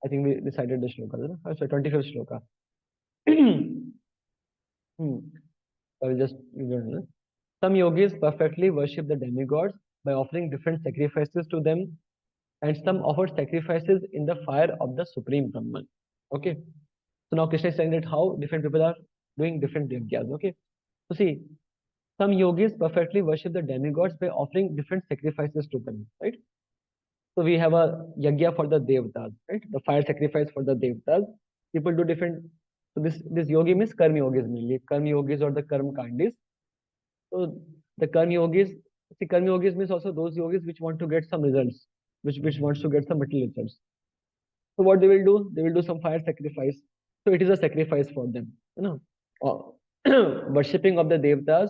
I think we decided the shloka. है ना? So 25th shloka. I will just some yogis perfectly worship the demigods by offering different sacrifices to them, and some offer sacrifices in the fire of the supreme Brahman. Okay. So now Krishna is saying that how different people are doing different yajnas. Okay. So see, some yogis perfectly worship the demigods by offering different sacrifices to them, right? So we have a yajna for the devtas, right? The fire sacrifice for the devtas. People do different. So this yogi means karma yogis mainly, karma yogis or the karma kandis. So the karma yogis, see, karma yogis means also those yogis which want to get some results, which wants to get some material results. So what they will do? They will do some fire sacrifice. So it is a sacrifice for them. You know, worshipping of the devtas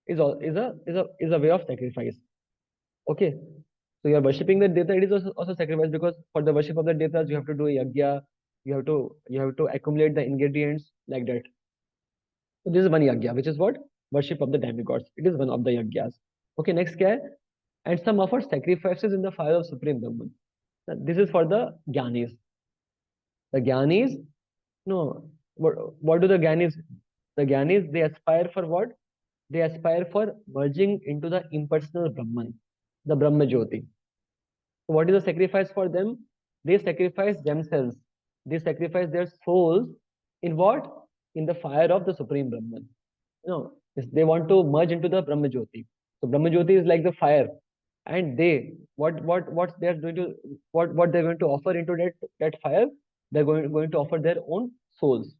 is a way of sacrifice. Okay. So you are worshipping the devta. It is also sacrifice, because for the worship of the devtas you have to do a yajna. You have to accumulate the ingredients like that. So this is one yajna, which is what? Worship of the demigods. It is one of the yajnas. Okay, next kya hai? And some offer sacrifices in the fire of Supreme Brahman. This is for the Gyanis. The Gyanis, no, what do the Gyanis? The Gyanis, they aspire for what? They aspire for merging into the impersonal Brahman, the Brahma Jyoti. So what is the sacrifice for them? They sacrifice themselves. They sacrifice their souls in what? In the fire of the Supreme Brahman. They want to merge into the Brahma Jyoti. So Brahma Jyoti is like the fire, and they what they are going to what they're going to offer into that fire. They're going to offer their own souls.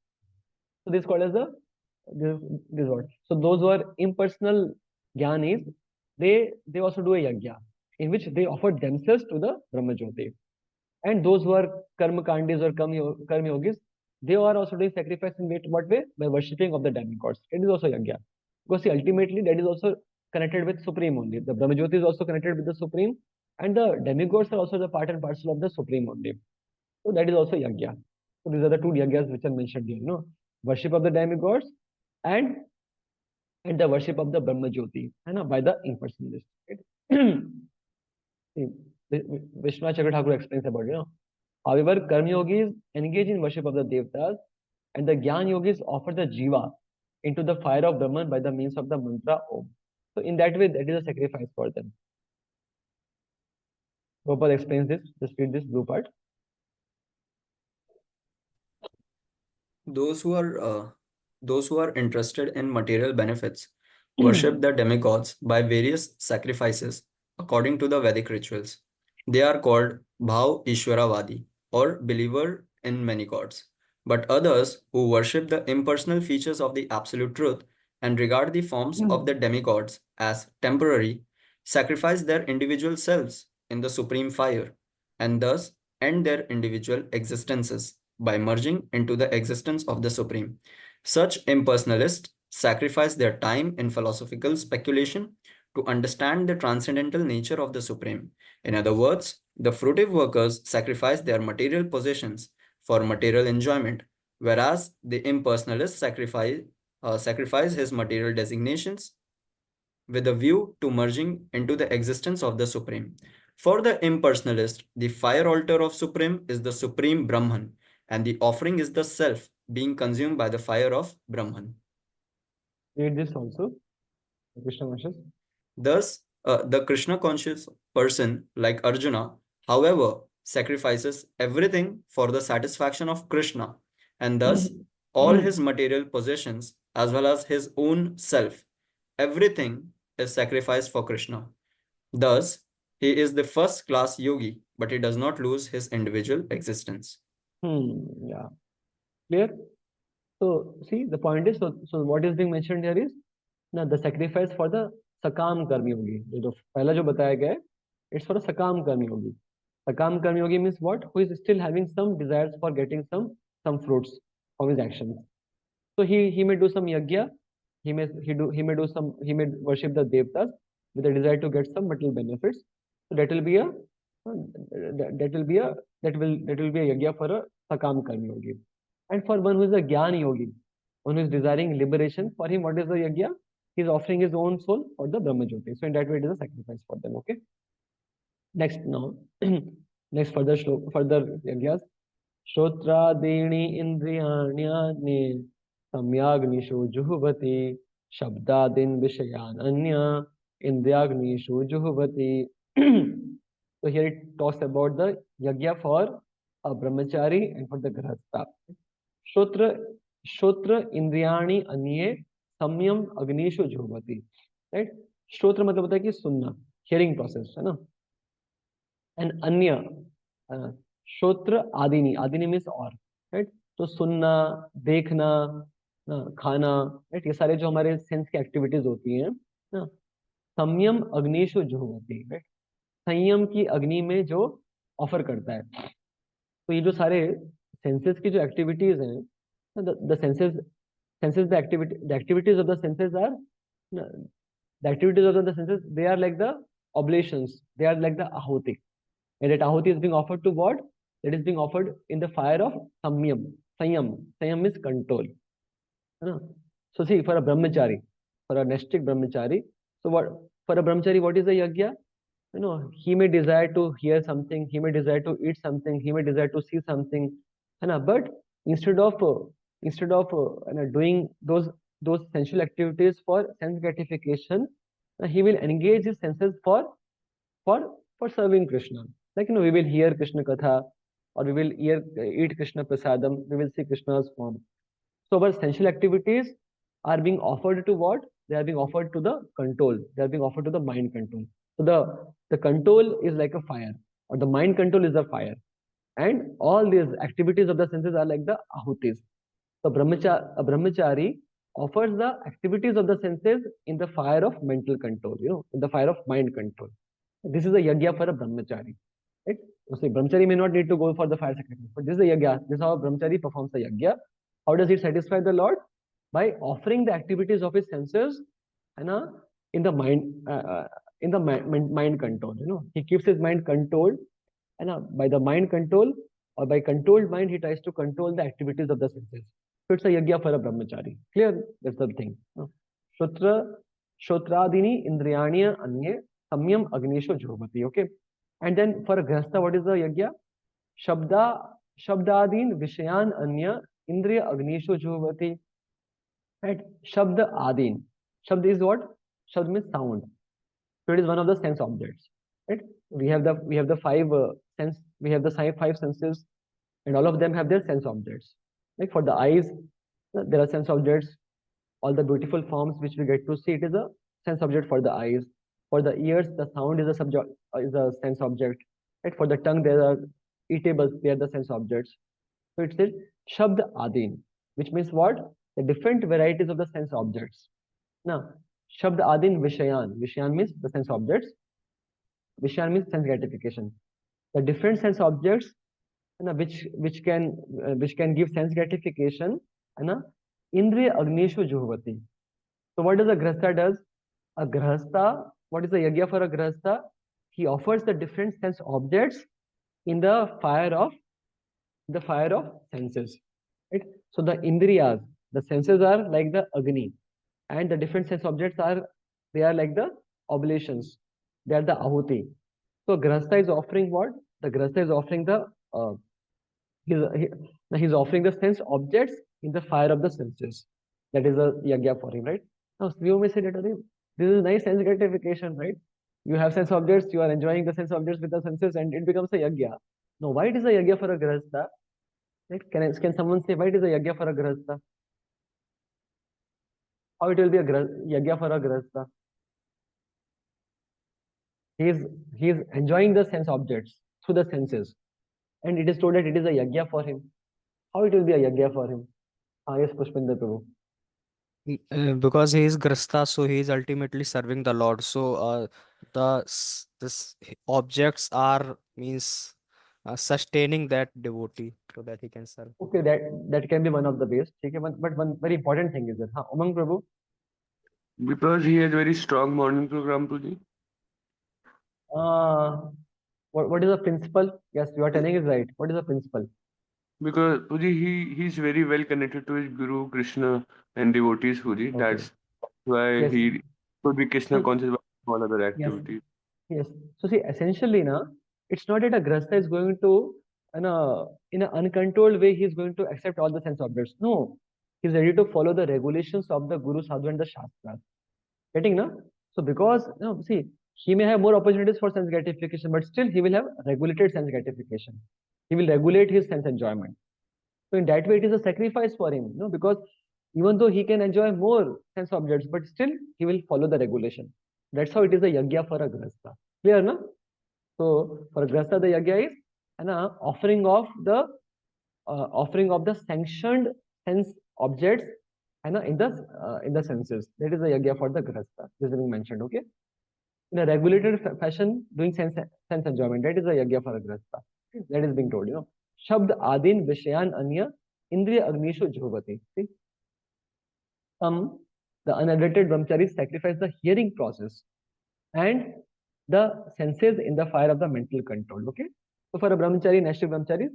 So this is called as this, this what. So those who are impersonal jnanis, they also do a yajna in which they offer themselves to the Brahma Jyoti. And those who are karma kandis or karma yogis, they are also doing sacrifice in what way? By worshipping of the demigods. It is also yajna. Because see, ultimately that is also connected with Supreme only. The Brahma Jyoti is also connected with the Supreme, and the demigods are also the part and parcel of the Supreme only. So that is also yajna. So these are the two yajnas which are mentioned here. Worship of the demigods and the worship of the Brahma Jyoti, by the impersonalist. Right? See, Vishwanath Chakra Thakur explains about However, Karma Yogis engage in worship of the Devtas, and the Gyan Yogis offer the Jiva into the fire of Brahman by the means of the mantra Om. So in that way, that is a sacrifice for them. Gopal explains this. Just read this blue part. Those who are uh, those who are interested in material benefits worship the demigods by various sacrifices according to the Vedic rituals. They are called Bhav Ishwaravadi, or believer in many gods. But others who worship the impersonal features of the absolute truth and regard the forms of the demigods as temporary sacrifice their individual selves in the supreme fire and thus end their individual existences by merging into the existence of the Supreme. Such impersonalists sacrifice their time in philosophical speculation to understand the transcendental nature of the Supreme. In other words, the fruitive workers sacrifice their material possessions for material enjoyment, whereas the impersonalist sacrifice his material designations with a view to merging into the existence of the Supreme. For the impersonalist, the fire altar of Supreme is the Supreme Brahman, and the offering is the self being consumed by the fire of Brahman. Read this also, Krishna conscious. Thus, the Krishna conscious person, like Arjuna, however, sacrifices everything for the satisfaction of Krishna, and thus all his material possessions as well as his own self, everything is sacrificed for Krishna. Thus, he is the first class yogi, but he does not lose his individual existence. Yeah. Clear? So see, the point is, so what is being mentioned here is now the sacrifice for the sakam karmi yogi. जो पहला जो बताया गया है, it's for a sakam karmi yogi. Sakam karmi yogi means what? Who is still having some desires for getting some fruits of his actions. So he may do some yajna, he may worship the devtas with a desire to get some material benefits. So that will be a that will be a yajna for a sakam karmi yogi. And for one who is a jnana yogi, one who is desiring liberation, for him what is the yajna? He is offering his own soul for the Brahma Jyoti. So in that way it is a sacrifice for them. Okay. Next now, next further yajnas. श्रोत्रादीनि इन्द्रियाण्यानि सम्याग्निषु जुह्वति शब्दादीन् विषयान् अन्य इंद्रियाग्निषु जुह्वति. So here it talks about the yajna for a brahmachari and for the grahastha. श्रोत्र इंद्रियाणि अन्ये सम्यम अग्निषु जुह्वति. Right. श्रोत्र मतलब होता है कि सुनना, हियरिंग प्रोसेस है ना. एंड अन्य श्रोत्र आदिनी, आदिनी मीन्स और, राइट. तो सुनना, देखना, खाना, राइट, ये सारे जो हमारे सेंस की एक्टिविटीज होती हैं ना, संयम अग्निशु जुह्वति, राइट, संयम की अग्नि में जो ऑफर करता है. तो ये जो सारे सेंसेस की जो एक्टिविटीज हैं, the senses the activities of the senses are the activities of the senses, they are like the oblations, they are like the ahuti. And that ahuti is being offered to what? That is being offered in the fire of samyam. Samyam means control. So see, for a brahmachari, for a nestic brahmachari, so what, for a brahmachari, what is the yajna? He may desire to hear something, he may desire to eat something, he may desire to see something, but instead of doing those sensual activities for sense gratification, he will engage his senses for serving Krishna. Like, we will hear Krishna Katha, or we will eat Krishna Prasadam, we will see Krishna's form. So our sensual activities are being offered to what? They are being offered to the control. They are being offered to the mind control. So the control is like a fire, or the mind control is the fire. And all these activities of the senses are like the ahutis. So a brahmachari offers the activities of the senses in the fire of mental control, in the fire of mind control. This is a yajna for a brahmachari. Right? So brahmachari may not need to go for the fire sacrifice, but this is a yajna. This is how a brahmachari performs the yajna. How does it satisfy the Lord? By offering the activities of his senses, in the mind control. He keeps his mind controlled, and by the mind control, or by controlled mind, he tries to control the activities of the senses. So it's a yajna for a brahmachari. Clear? That's the thing. Shotradini indriyanya anye samyam agnisho jhovati. Okay. And then for a grahastha, what is the yajna? Shabdadin vishayan anya indriya agnisho jhovati. Right? Shabda adin. Shabd is what? Shabd means sound. So it is one of the sense objects. Right? We have the five five senses, and all of them have their sense objects. Like for the eyes, there are sense objects. All the beautiful forms which we get to see, it is a sense object for the eyes. For the ears, the sound is a sense object. Right? For the tongue, there are eatables, they are the sense objects. So it says Shabd Adin, which means what? The different varieties of the sense objects. Now, Shabd Adin Vishayan. Vishayan means the sense objects. Vishayan means sense gratification. The different sense objects, which can give sense gratification, Indriya Agnishu Juhvati. So what does a grahastha does? A grahastha, what is the yajna for a grahastha? He offers the different sense objects in the fire of senses. Right? So the indriyas, the senses are like the agni, and the different sense objects are like the oblations. They are the ahuti. So grahastha is offering what? The grahastha is offering he's offering the sense objects in the fire of the senses. That is a yajna for him, right? Now you may say that this is nice sense gratification, right? You have sense objects, you are enjoying the sense objects with the senses, and it becomes a yajna. Now, why it is a yajna for a grahastha? Right? Can someone say why it is a yajna for a grahastha? How it will be a yajna for a grahastha? He is enjoying the sense objects through the senses, and it is told that it is a yajna for him. How it will be a yajna for him? Ah, yes, Pushpinder Prabhu. Because he is grasta, so he is ultimately serving the Lord. So objects are means sustaining that devotee so that he can serve. Okay, that can be one of the ways. Okay, but one very important thing is that, Umang Prabhu. Because he has very strong morning program, Puji. What is the principle? Yes, you are telling is right. What is the principle? Because Puji, he's very well connected to his Guru Krishna and devotees, Puji. Okay. That's why Yes. he could be Krishna So, conscious about all other yes. activities. Yes. So see, essentially, na, it's not that a grasta is going to, in an uncontrolled way, he is going to accept all the sense objects. No, he's ready to follow the regulations of the Guru, Sadhu, and the Shastras. Getting na? So because, no, see, he may have more opportunities for sense gratification, but still he will have regulated sense gratification. He will regulate his sense enjoyment. So in that way, it is a sacrifice for him, because even though he can enjoy more sense objects, but still he will follow the regulation. That's how it is a yajna for a grasta. Clear, no? So for a grasta, the yajna is an offering of the sanctioned sense objects, in the senses. That is the yajna for the grasta. This is being mentioned. Okay. In a regulated fashion, doing sense enjoyment. That is the yajna for a grasta. That is being told. Shabd adin vishayan anya indriya agnishu jhovati. See, the unadulterated brahmacharis sacrifice the hearing process and the senses in the fire of the mental control. Okay, so for a brahmachari, national brahmachari,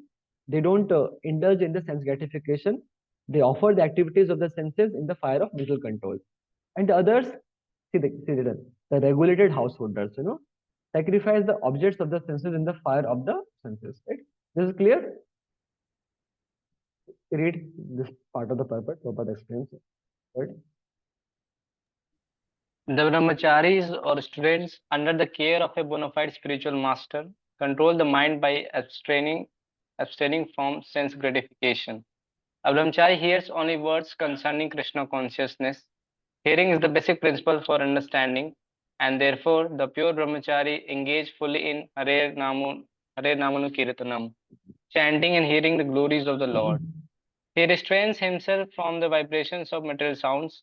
they don't indulge in the sense gratification. They offer the activities of the senses in the fire of mental control, and the others, the regulated householders, sacrifice the objects of the senses in the fire of the senses. Right? This is clear. Read this part of the purport. Prabhupada explains. Right? The brahmacharis or students under the care of a bona fide spiritual master control the mind by abstaining from sense gratification. A brahmachari hears only words concerning Krishna consciousness. Hearing is the basic principle for understanding, and therefore the pure brahmachari engage fully in Hare Namanu Kirtanam, chanting and hearing the glories of the Lord. He restrains himself from the vibrations of material sounds,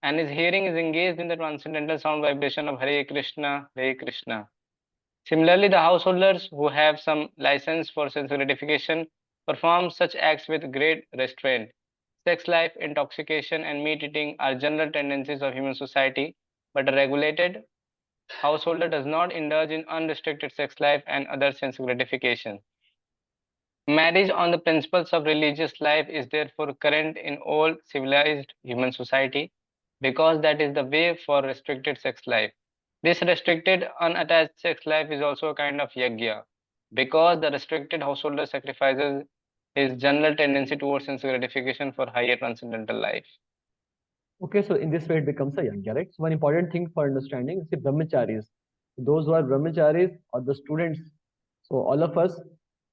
and his hearing is engaged in the transcendental sound vibration of Hare Krishna, Hare Krishna. Similarly, the householders who have some license for sense gratification perform such acts with great restraint. Sex life, intoxication, and meat eating are general tendencies of human society, but a regulated householder does not indulge in unrestricted sex life and other sense gratification. Marriage on the principles of religious life is therefore current in all civilized human society because that is the way for restricted sex life. This restricted unattached sex life is also a kind of yajna because the restricted householder sacrifices his general tendency towards sense gratification for higher transcendental life. Okay, so in this way it becomes a yajna, right? So one important thing for understanding is the brahmacharis. Those who are brahmacharis or the students. So all of us,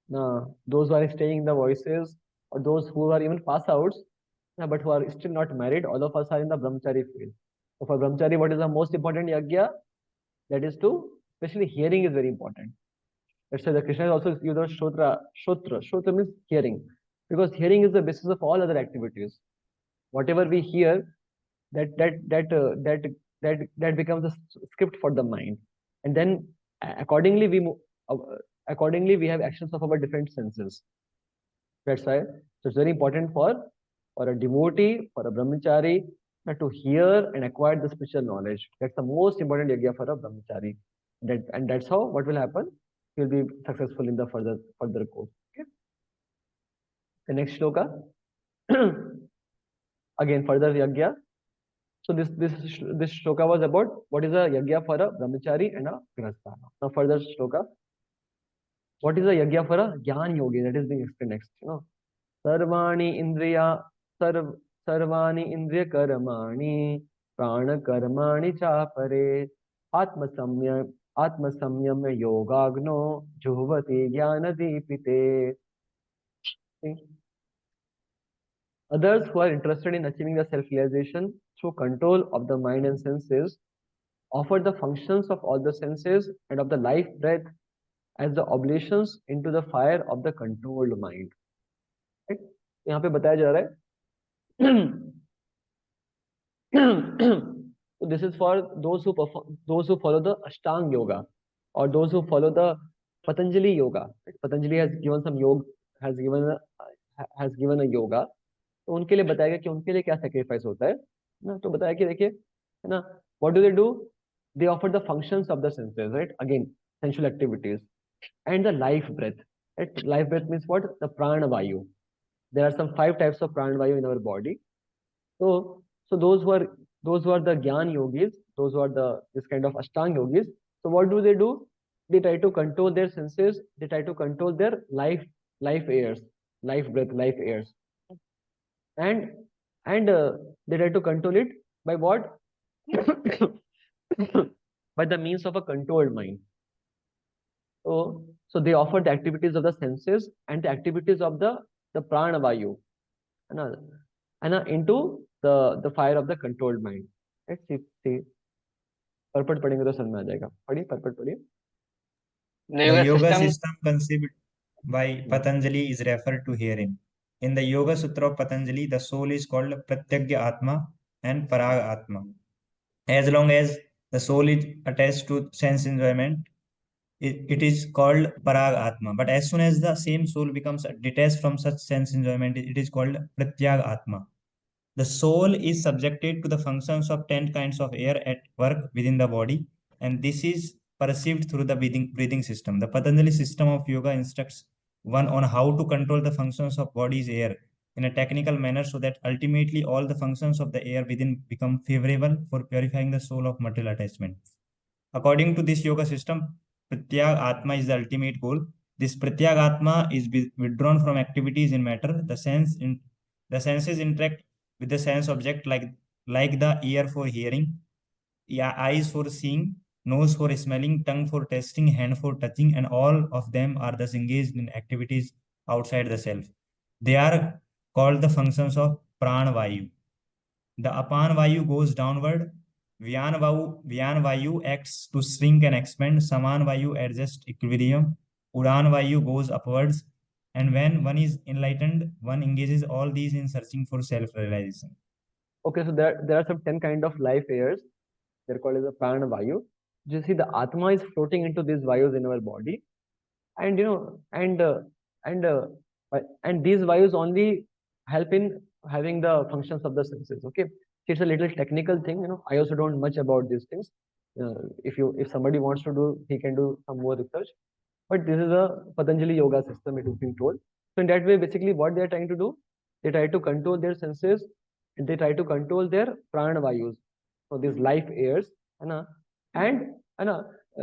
those who are staying in the voices or those who are even pass outs, but who are still not married, all of us are in the brahmachari field. So for brahmachari, what is the most important yajna? That is to, especially hearing is very important. That's why the Krishna also used the shotra. Shotra means hearing, because hearing is the basis of all other activities. Whatever we hear, that that that uh, that that becomes a script for the mind, and then accordingly accordingly we have actions of our different senses. That's why, so it's very important for a devotee, for a brahmachari, to hear and acquire the spiritual knowledge. That's the most important yajna for a brahmachari. And that's how what will happen. He will be successful in the further course. Okay. The next shloka. Again, further yajna. So this shloka was about what is a yajna for a brahmachari and a grahastha. Now further shloka. What is a yajna for a jnana yogi? That is being explained next. सर्वाणि इंद्रिया सर्व सर्वाणि इंद्रिय कर्माणि प्राण कर्माणि चापरे आत्मसंयम योगाग्नो जुह्वति ज्ञान दीपिते. Others who are interested in achieving the self-realization through control of the mind and senses offer the functions of all the senses and of the life breath as the oblations into the fire of the controlled mind. Right? यहाँ पे बताया जा रहा है so this is for those who perform, those who follow the Ashtanga yoga, or those who follow the Patanjali yoga. Right? Patanjali has given some yoga, has given a yoga. तो उनके लिए बताया गया कि उनके लिए क्या sacrifice होता है ना. तो बताया कि देखिए है ना, what do? They offer the functions of the senses, right? Again, sensual activities and the life breath. Right? Life breath means what? The prana vayu. There are some 5 types of prana vayu in our body. So those who are the Gyan yogis, those who are the this kind of Ashtanga yogis, so what do? They try to control their senses, they try to control their life airs, life breath, life airs. And they try to control it by what? By the means of a controlled mind. So they offer the activities of the senses and the activities of the prana vayu, and into the fire of the controlled mind. Let's see. Purport पढ़ेंगे तो समझ में आ जाएगा. पढ़िए purport पढ़िए. The yoga system conceived by Patanjali is referred to herein. In the Yoga Sutra of Patanjali, the soul is called Pratyagya Atma and Parag Atma. As long as the soul is attached to sense enjoyment, it is called Parag Atma. But as soon as the same soul becomes detached from such sense enjoyment, it is called Pratyag Atma. The soul is subjected to the functions of 10 kinds of air at work within the body, and this is perceived through the breathing system. The Patanjali system of yoga instructs one on how to control the functions of body's air in a technical manner so that ultimately all the functions of the air within become favorable for purifying the soul of material attachment. According to this yoga system, Pratyag Atma is the ultimate goal. This Pratyag Atma is withdrawn from activities in matter. The senses interact with the sense object like the ear for hearing, eyes for seeing, nose for smelling, tongue for tasting, hand for touching, and all of them are thus engaged in activities outside the self. They are called the functions of Pran Vayu. The Apan Vayu goes downward. Vyan Vayu acts to shrink and expand. Saman Vayu adjusts equilibrium. Udan Vayu goes upwards. And when one is enlightened, one engages all these in searching for self-realization. Okay, so there are some 10 kind of life airs. They're called as a prana vayu. You see, the atma is floating into these vayus in our body, and and these vayus only help in having the functions of the senses. Okay, it's a little technical thing. I also don't much about these things. If somebody wants to do, he can do some more research. But this is a Patanjali yoga system, it is being told. So in that way, basically what they are trying to do, they try to control their senses and they try to control their prana vayus. So these life airs, and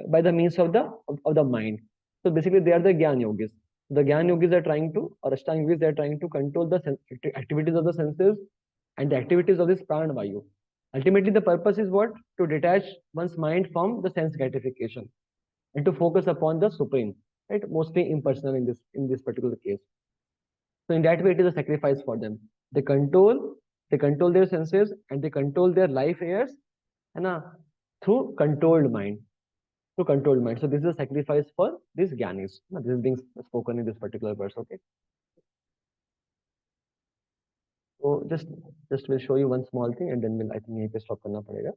by the means of the mind. So basically they are the Gyan yogis. The Gyan yogis are trying to, or Ashtanga yogis, they are trying to control the activities of the senses and the activities of this prana vayu. Ultimately, the purpose is what? To detach one's mind from the sense gratification and to focus upon the supreme, right? Mostly impersonal in this particular case. So in that way, it is a sacrifice for them. They control their senses and they control their life airs, and through controlled mind. Through controlled mind. So this is a sacrifice for these gyanis. This is being spoken in this particular verse. Okay. So just will show you one small thing, and then I think यहीं पे stop करना पड़ेगा.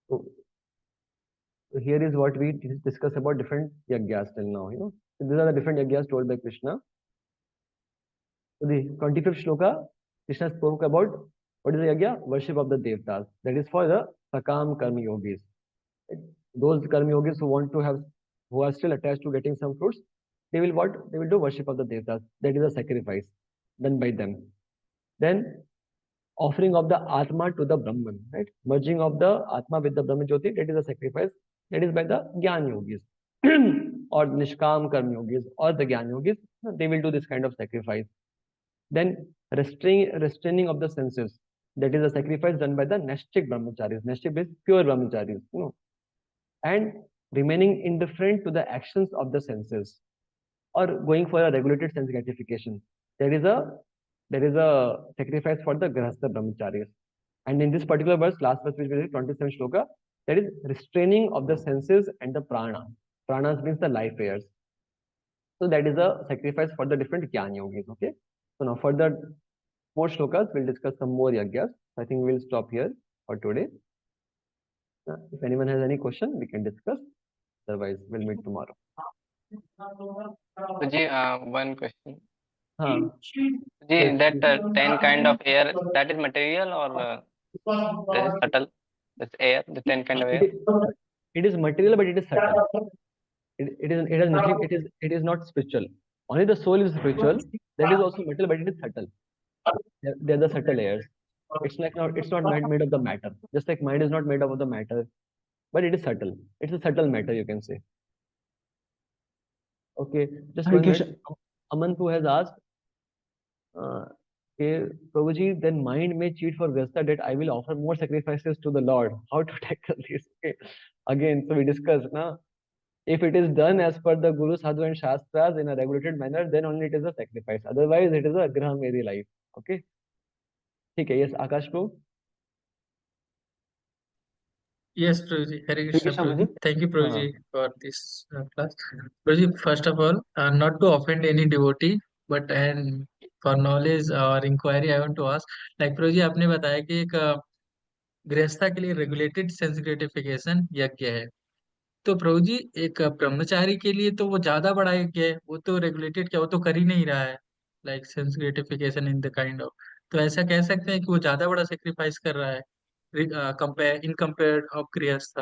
So here is what we discuss about different yagyas till now. So these are the different yagyas told by Krishna. So the 25th shloka, Krishna spoke about what is the yagya? Worship of the devtas. That is for the sakam karma yogis. Right? Those karma yogis who are still attached to getting some fruits, they will what? They will do worship of the devtas. That is a sacrifice done by them. Then offering of the Atma to the Brahman, right? Merging of the Atma with the Brahman Jyoti, that is a sacrifice. That is by the Gyan yogis or Nishkam Karma yogis or the Gyan yogis. They will do this kind of sacrifice. Then restraining of the senses. That is a sacrifice done by the Nashchik Brahmacharis. Nashchik is pure Brahmacharis. And remaining indifferent to the actions of the senses. or going for a regulated sense gratification. There is a sacrifice for the grahastha brahmacharis. And in this particular verse, last verse which we read, 27 shloka, there is restraining of the senses and the prana. Pranas means the life airs. So that is a sacrifice for the different jnana yogis. Okay. So now further more shlokas, we'll discuss some more yagyas. I think we'll stop here for today. If anyone has any question, we can discuss. Otherwise, we'll meet tomorrow. Ji, one question. Huh. Ji, that 10 kind of air, that is material or that is subtle? This air, the 10 kind of air. It is material, but it is subtle. It has nothing. It is not spiritual. Only the soul is spiritual. That is also material, but it is subtle. They're the subtle layers. It's not made of the matter. Just like mind is not made up of the matter, but it is subtle. It's a subtle matter, you can say. Okay, just Hare one Krishna. minute. Amantu has asked, okay, Prabhuji, then mind may cheat for Grasta that I will offer more sacrifices to the Lord. How to tackle this? Okay. Again, so we discussed, na? If it is done as per the Guru, Sadhu and Shastras in a regulated manner, then only it is a sacrifice. Otherwise, it is a Graha Meri life. Okay. Okay, yes, Akash Prabhu. Yes, Prabhuji. Hare Hare Krishna, Krishna, Prabhuji. Prabhuji. Thank you, Huh. Prabhuji, for this class. Prabhuji, first of all, not to offend any devotee, but and for knowledge or inquiry, I want to ask, like Prabhuji, आपने बताया कि एक गृहस्था के लिए regulated sense gratification यज्ञ है। तो प्रभु जी एक ब्रह्मचारी के लिए तो वो ज्यादा बड़ा यज्ञ है, वो तो रेगुलेटेड क्या, वो तो कर ही नहीं रहा है, like sense gratification in the kind of. तो ऐसा कह सकते हैं कि वो ज्यादा बड़ा सेक्रीफाइस कर रहा है कंपेयर इन कंपेयर ऑफ गृहस्थ।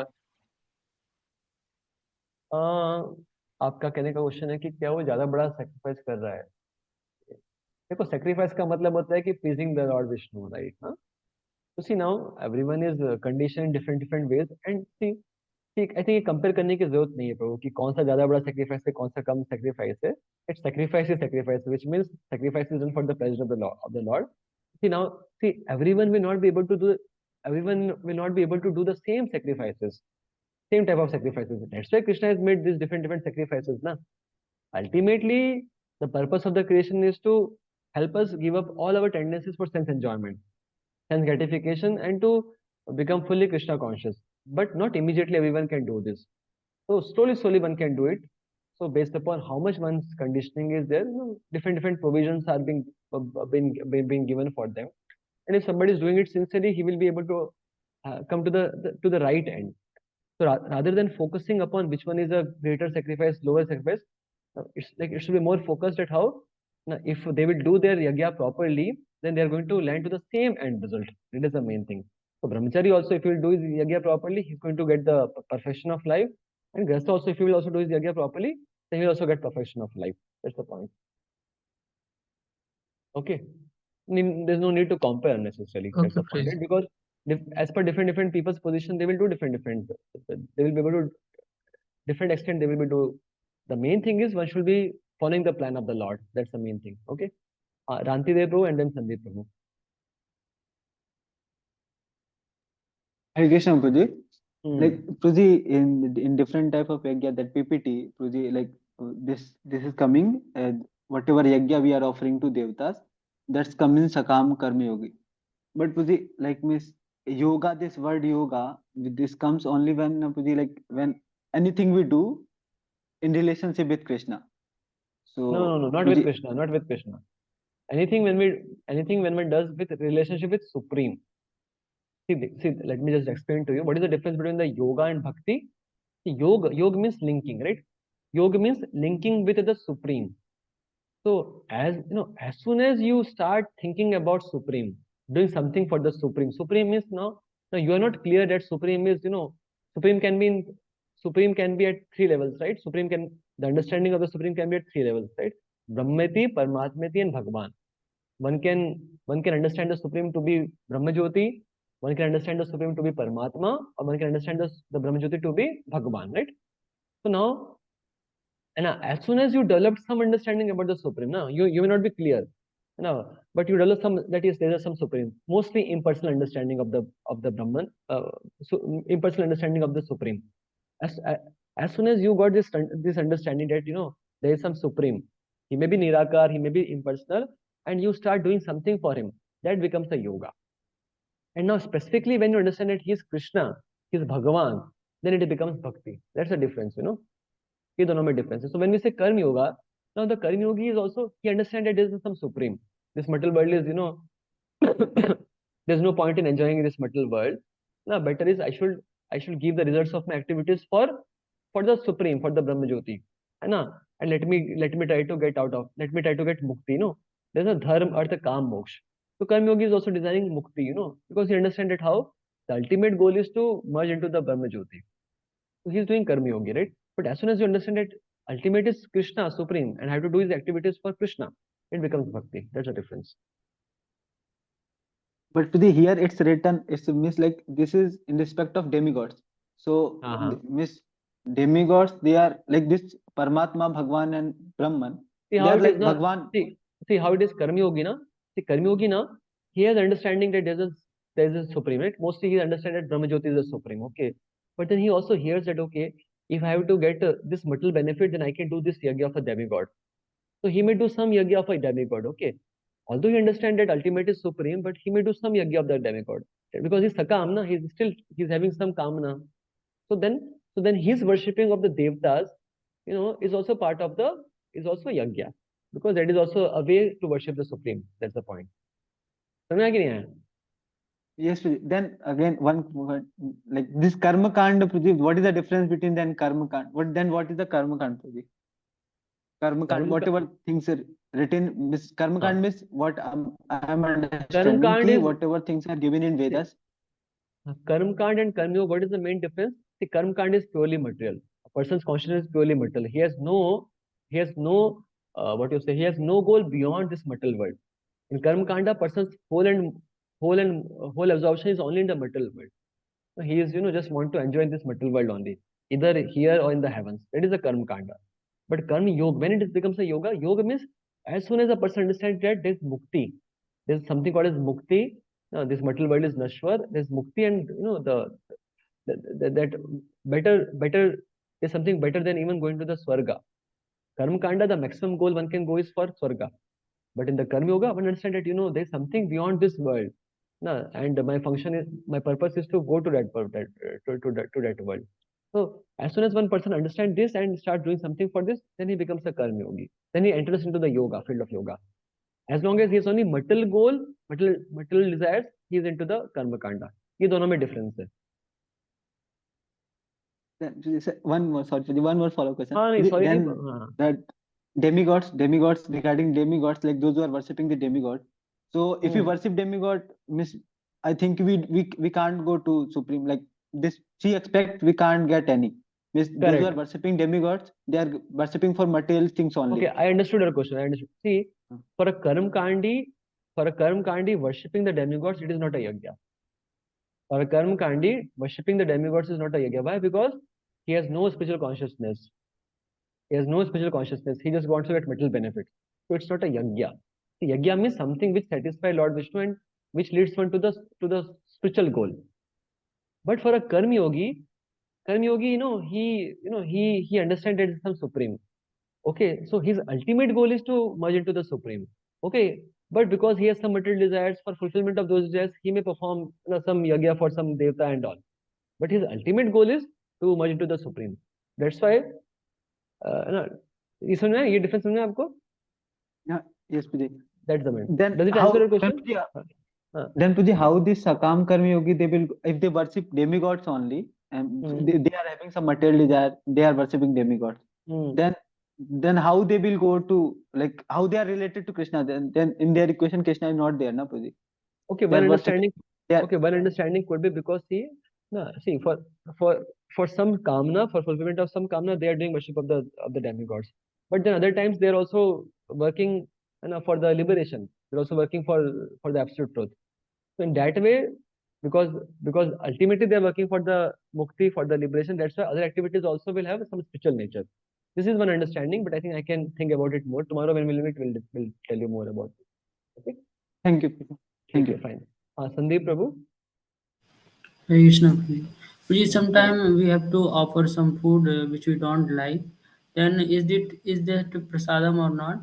आपका कहने का क्वेश्चन है कि क्या वो ज्यादा बड़ा सेक्रीफाइस कर रहा है? देखो, सेक्रीफाइस का मतलब होता है कि pleasing the lord Vishnu, right? हाँ, तो see now everyone is condition in different different ways and see, ठीक, आई थिंक ये कंपेयर करने की जरूरत नहीं है प्रभु कि कौन सा ज्यादा बड़ा सेक्रीफाइस है, कौन सा कम सेक्रीफाइस है. It's sacrifice is sacrifice, which means sacrifice is done for the pleasure of the lord. See now, see everyone will not be able to do, everyone will not be able to do the same sacrifices, same type of sacrifices. That's why Krishna has made these different sacrifices, na? Ultimately, the purpose of the creation is to help us give up all our tendencies for sense enjoyment, sense gratification, and to become fully Krishna conscious. But not immediately everyone can do this. So slowly one can do it. So based upon how much one's conditioning is there, different provisions are being given for them. And if somebody is doing it sincerely, he will be able to come to the right end. So rather than focusing upon which one is a greater sacrifice, lower sacrifice, it's like it should be more focused at how, if they will do their yagya properly, then they are going to land to the same end result. That is the main thing. So brahmachari also, if he will do his yagya properly, he's going to get the perfection of life. And grahastha also, if he will also do his yagya properly, then he will also get perfection of life. That's the point. Okay. There's no need to compare unnecessarily. That's Okay, the point, Prabhuji. right? Because as per different people's position, they will do different. They will be able to different extent. They will be do. The main thing is one should be following the plan of the Lord. That's the main thing. Okay. Ranti Dev Prabhu and then Sandeep Prabhu. Hare Krishna, Prabhuji. Hmm. Like Prabhuji, in different type of yagya, that PPT, Prabhuji, like this is coming. Whatever yagya we are offering to devtas, that's coming Sakam Karma Yogi. But Prabhuji, like Miss yoga, this word yoga, this comes only when Prabhuji, like when anything we do in relationship with Krishna. So No, not with Krishna. Not with Krishna. Anything when one does with relationship with Supreme. See, let me just explain to you what is the difference between the yoga and bhakti. Yoga means linking, right? Yoga means linking with the Supreme. So as soon as you start thinking about Supreme, doing something for the Supreme means now you are not clear that Supreme is, Supreme can be Supreme can be at three levels, right? The understanding of the Supreme can be at three levels, right? Brahmeti, Paramatmeti, and Bhagavan. One can understand the Supreme to be Brahmajyoti, one can understand the Supreme to be Paramatma, or one can understand the Brahmajyoti to be Bhagavan, right? So now, and as soon as you develop some understanding about the Supreme, now you may not be clear, but you develop some, that is, there is some Supreme, mostly impersonal understanding of the Brahman, so impersonal understanding of the Supreme. As soon as you got this understanding that There is some supreme. He may be Nirakar, he may be impersonal, and you start doing something for him. That becomes a yoga. And now specifically when you understand that he is Krishna, he is Bhagavan, then it becomes bhakti. That's the difference, ये दोनों में difference है. So when we say Karma Yoga, now the Karma Yogi is also, he understands that there is some supreme. This material world is, there's no point in enjoying this material world. Now better is I should give the results of my activities for the supreme, for the Brahma Jyoti. है ना? And let me try to get let me try to get mukti, There's a dharma, artha, kam, moksha. So Karma Yogi is also designing mukti, because he understands that how the ultimate goal is to merge into the Brahma Jyoti. So he's doing Karma Yogi, right? But as soon as you understand that ultimate is Krishna, supreme, and have to do his activities for Krishna, it becomes bhakti. That's the difference. But to the here it's written, it's means like this is in respect of demigods. So miss demigods, they are like this Paramatma, Bhagwan and Brahman. See They how are it like is now. Bhagwan. See how it is Karma Yogi na. See Karma Yogi na, he has understanding that there's a supreme, right? Mostly he understands that Brahma Jyoti is a supreme, okay. But then he also hears that, okay, if I have to get this material benefit, then I can do this yajna of a demigod. So he may do some yajna of a demigod, okay. Although he understands that ultimate is supreme, but he may do some yajna of the demigod because he's sakamna, he's having some kamna. So then his worshipping of the devtas, is also part of is also yajna, because that is also a way to worship the supreme. That's the point. समझ आ गया नहीं आया? Yes, Pradeep. Then again one like this Karma Kand, Pradeep, what is the difference between then Karma Kand? What is the Karma Kand, Pradeep? Karma Kand, whatever things are written, Karma Kand means what I am understanding ki whatever things are given in Vedas. Karma Kand and Karma Yoga, what is the main difference? The Karma Kand is purely material. A person's consciousness is purely material. He has no he has no goal beyond this material world. In Karma Kanda, person's whole absorption is only in the material world. So he is, just want to enjoy this material world only, either here or in the heavens. That is a Karma Kanda. But Karma Yoga, when it becomes a yoga means as soon as a person understands that there's mukti, there's something called as mukti. This material world is nashwar. There's mukti, and that better is something better than even going to the swarga. Karma Kanda, the maximum goal one can go is for swarga. But in the Karma Yoga, one understand that there's something beyond this world. And my purpose is to go to that world. So as soon as one person understands this and start doing something for this, then he becomes a Karma Yogi. Then he enters into the yoga, field of yoga. As long as he has only material goal, material desires, he is into the Karma Kanda. ये दोनों में difference है. One more follow-up question. Sorry. Then that demigods, regarding demigods, like those who are worshipping the demigod. So if we worship demigod, miss, I think we can't go to supreme, like this. She expect we can't get any. Miss, those who are worshipping demigods, they are worshipping for material things only. Okay, I understood your question. See, for a Karma Kandi, worshipping the demigods, it is not a yajna. For a Karma Kandi, worshipping the demigods is not a yajna. Why? Because he has no spiritual consciousness. He just wants to get material benefits. So it's not a yajna. Yajna means something which satisfies Lord Vishnu and which leads one to the spiritual goal. But for a Karma Yogi, he understands that it's some supreme. Okay, so his ultimate goal is to merge into the supreme. Okay, but because he has some material desires, for fulfillment of those desires, he may perform some yajna for some devta and all. But his ultimate goal is to merge into the supreme. That's why ये समझ में आया? ये difference समझ में आया आपको? Yeah, yes, Pradeep. That's the main. Then Does it answer your question? Then Pradeep, how this Sakam Karma Yogi, they will, if they worship demigods only, and they are having some material desire, they are worshipping demigods. Then how they will go to, like, how they are related to Krishna? Then in their equation, Krishna is not there, na Pradeep? Okay, one understanding could be because for some kamna, for fulfillment of some kamna, they are doing worship of the demigods. But then other times they are also working for the liberation. They're also working for the absolute truth. So in that way, because ultimately they are working for the mukti, for the liberation, that's why other activities also will have some spiritual nature. This is one understanding, but I think I can think about it more. Tomorrow when we'll meet, we'll tell you more about it. Okay? Thank you. Thank you. Fine. Sandeep Prabhu? Krishna, Prabhuji, sometimes we have to offer some food which we don't like. then is that prasadam or not?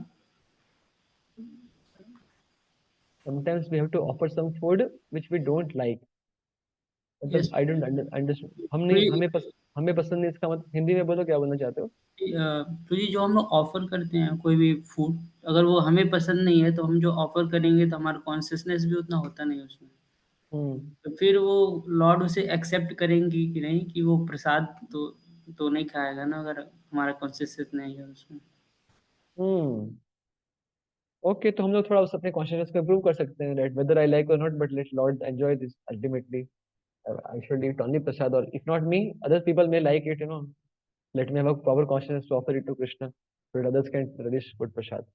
Sometimes we have to offer some food which we don't like. Yes. मतलब I don't understand. हम नहीं Pre- हमें पसंद नहीं, इसका मतलब हिंदी में बोलो क्या बोलना चाहते हो? तो ये जो हम लोग ऑफर करते हैं कोई भी फूड, अगर वो हमें पसंद नहीं है तो हम जो ऑफर करेंगे तो हमारा कॉन्सियसनेस भी उतना होता नहीं उसमें, तो फिर वो लॉर्ड उसे एक्सेप्ट करेंगी कि नहीं, कि वो प्रसाद तो नहीं खाएगा ना अगर हमारा कॉन्सियसनेस नहीं है उसमें। हम्म ओके, तो हम लोग थोड़ा उस अपने कॉन्शियसनेस को इम्प्रूव कर सकते हैं, राइट? वेदर आई लाइक और not, but let Lord enjoy this ultimately. I should eat only prasad, or if not me, other people may like it, you know. Let me have a proper consciousness to offer it to Krishna, so that others can relish good prasad.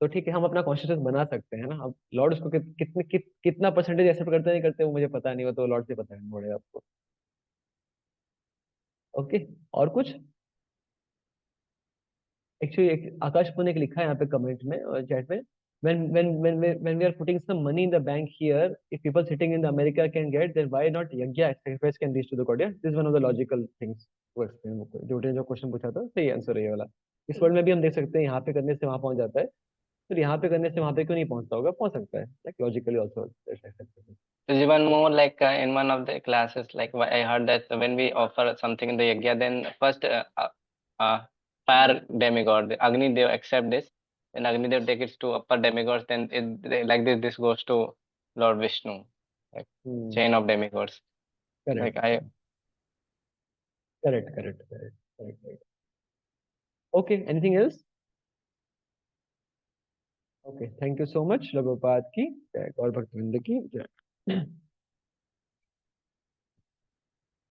तो ठीक है, हम अपना consciousness बना सकते हैं ना. अब लॉर्ड उसको कितना परसेंटेज एक्सेप्ट करते नहीं करते वो मुझे पता नहीं, वो तो लॉर्ड से पता है मोड़े आपको. ओके, और कुछ? एक्चुअली आकाश ने एक लिखा है यहाँ पे कमेंट में और चैट में, when we are putting some money in the bank here, if people sitting in the America can get, then why not yajna sacrifice can reach to the god? Yeah, this is one of the logical things to explain. जो जो question पूछा था सही answer है ये वाला. इस world में भी हम देख सकते हैं यहाँ पे करने से वहां पहुंच जाता है, फिर यहाँ पे करने से वहां पे क्यों नहीं पहुंचता होगा? पहुंच सकता है, like logically also. Even more like in one of the classes, like I heard that when we offer something in the yajna, then first fire demigod, the Agni Dev accept this, then Agni Dev take it to upper demigods, then like this goes to Lord Vishnu, like chain of demigods. Like correct correct correct correct correct. Okay, anything else? Okay, thank you so much. Raghupada की जय, गौर भक्तवृंद की जय.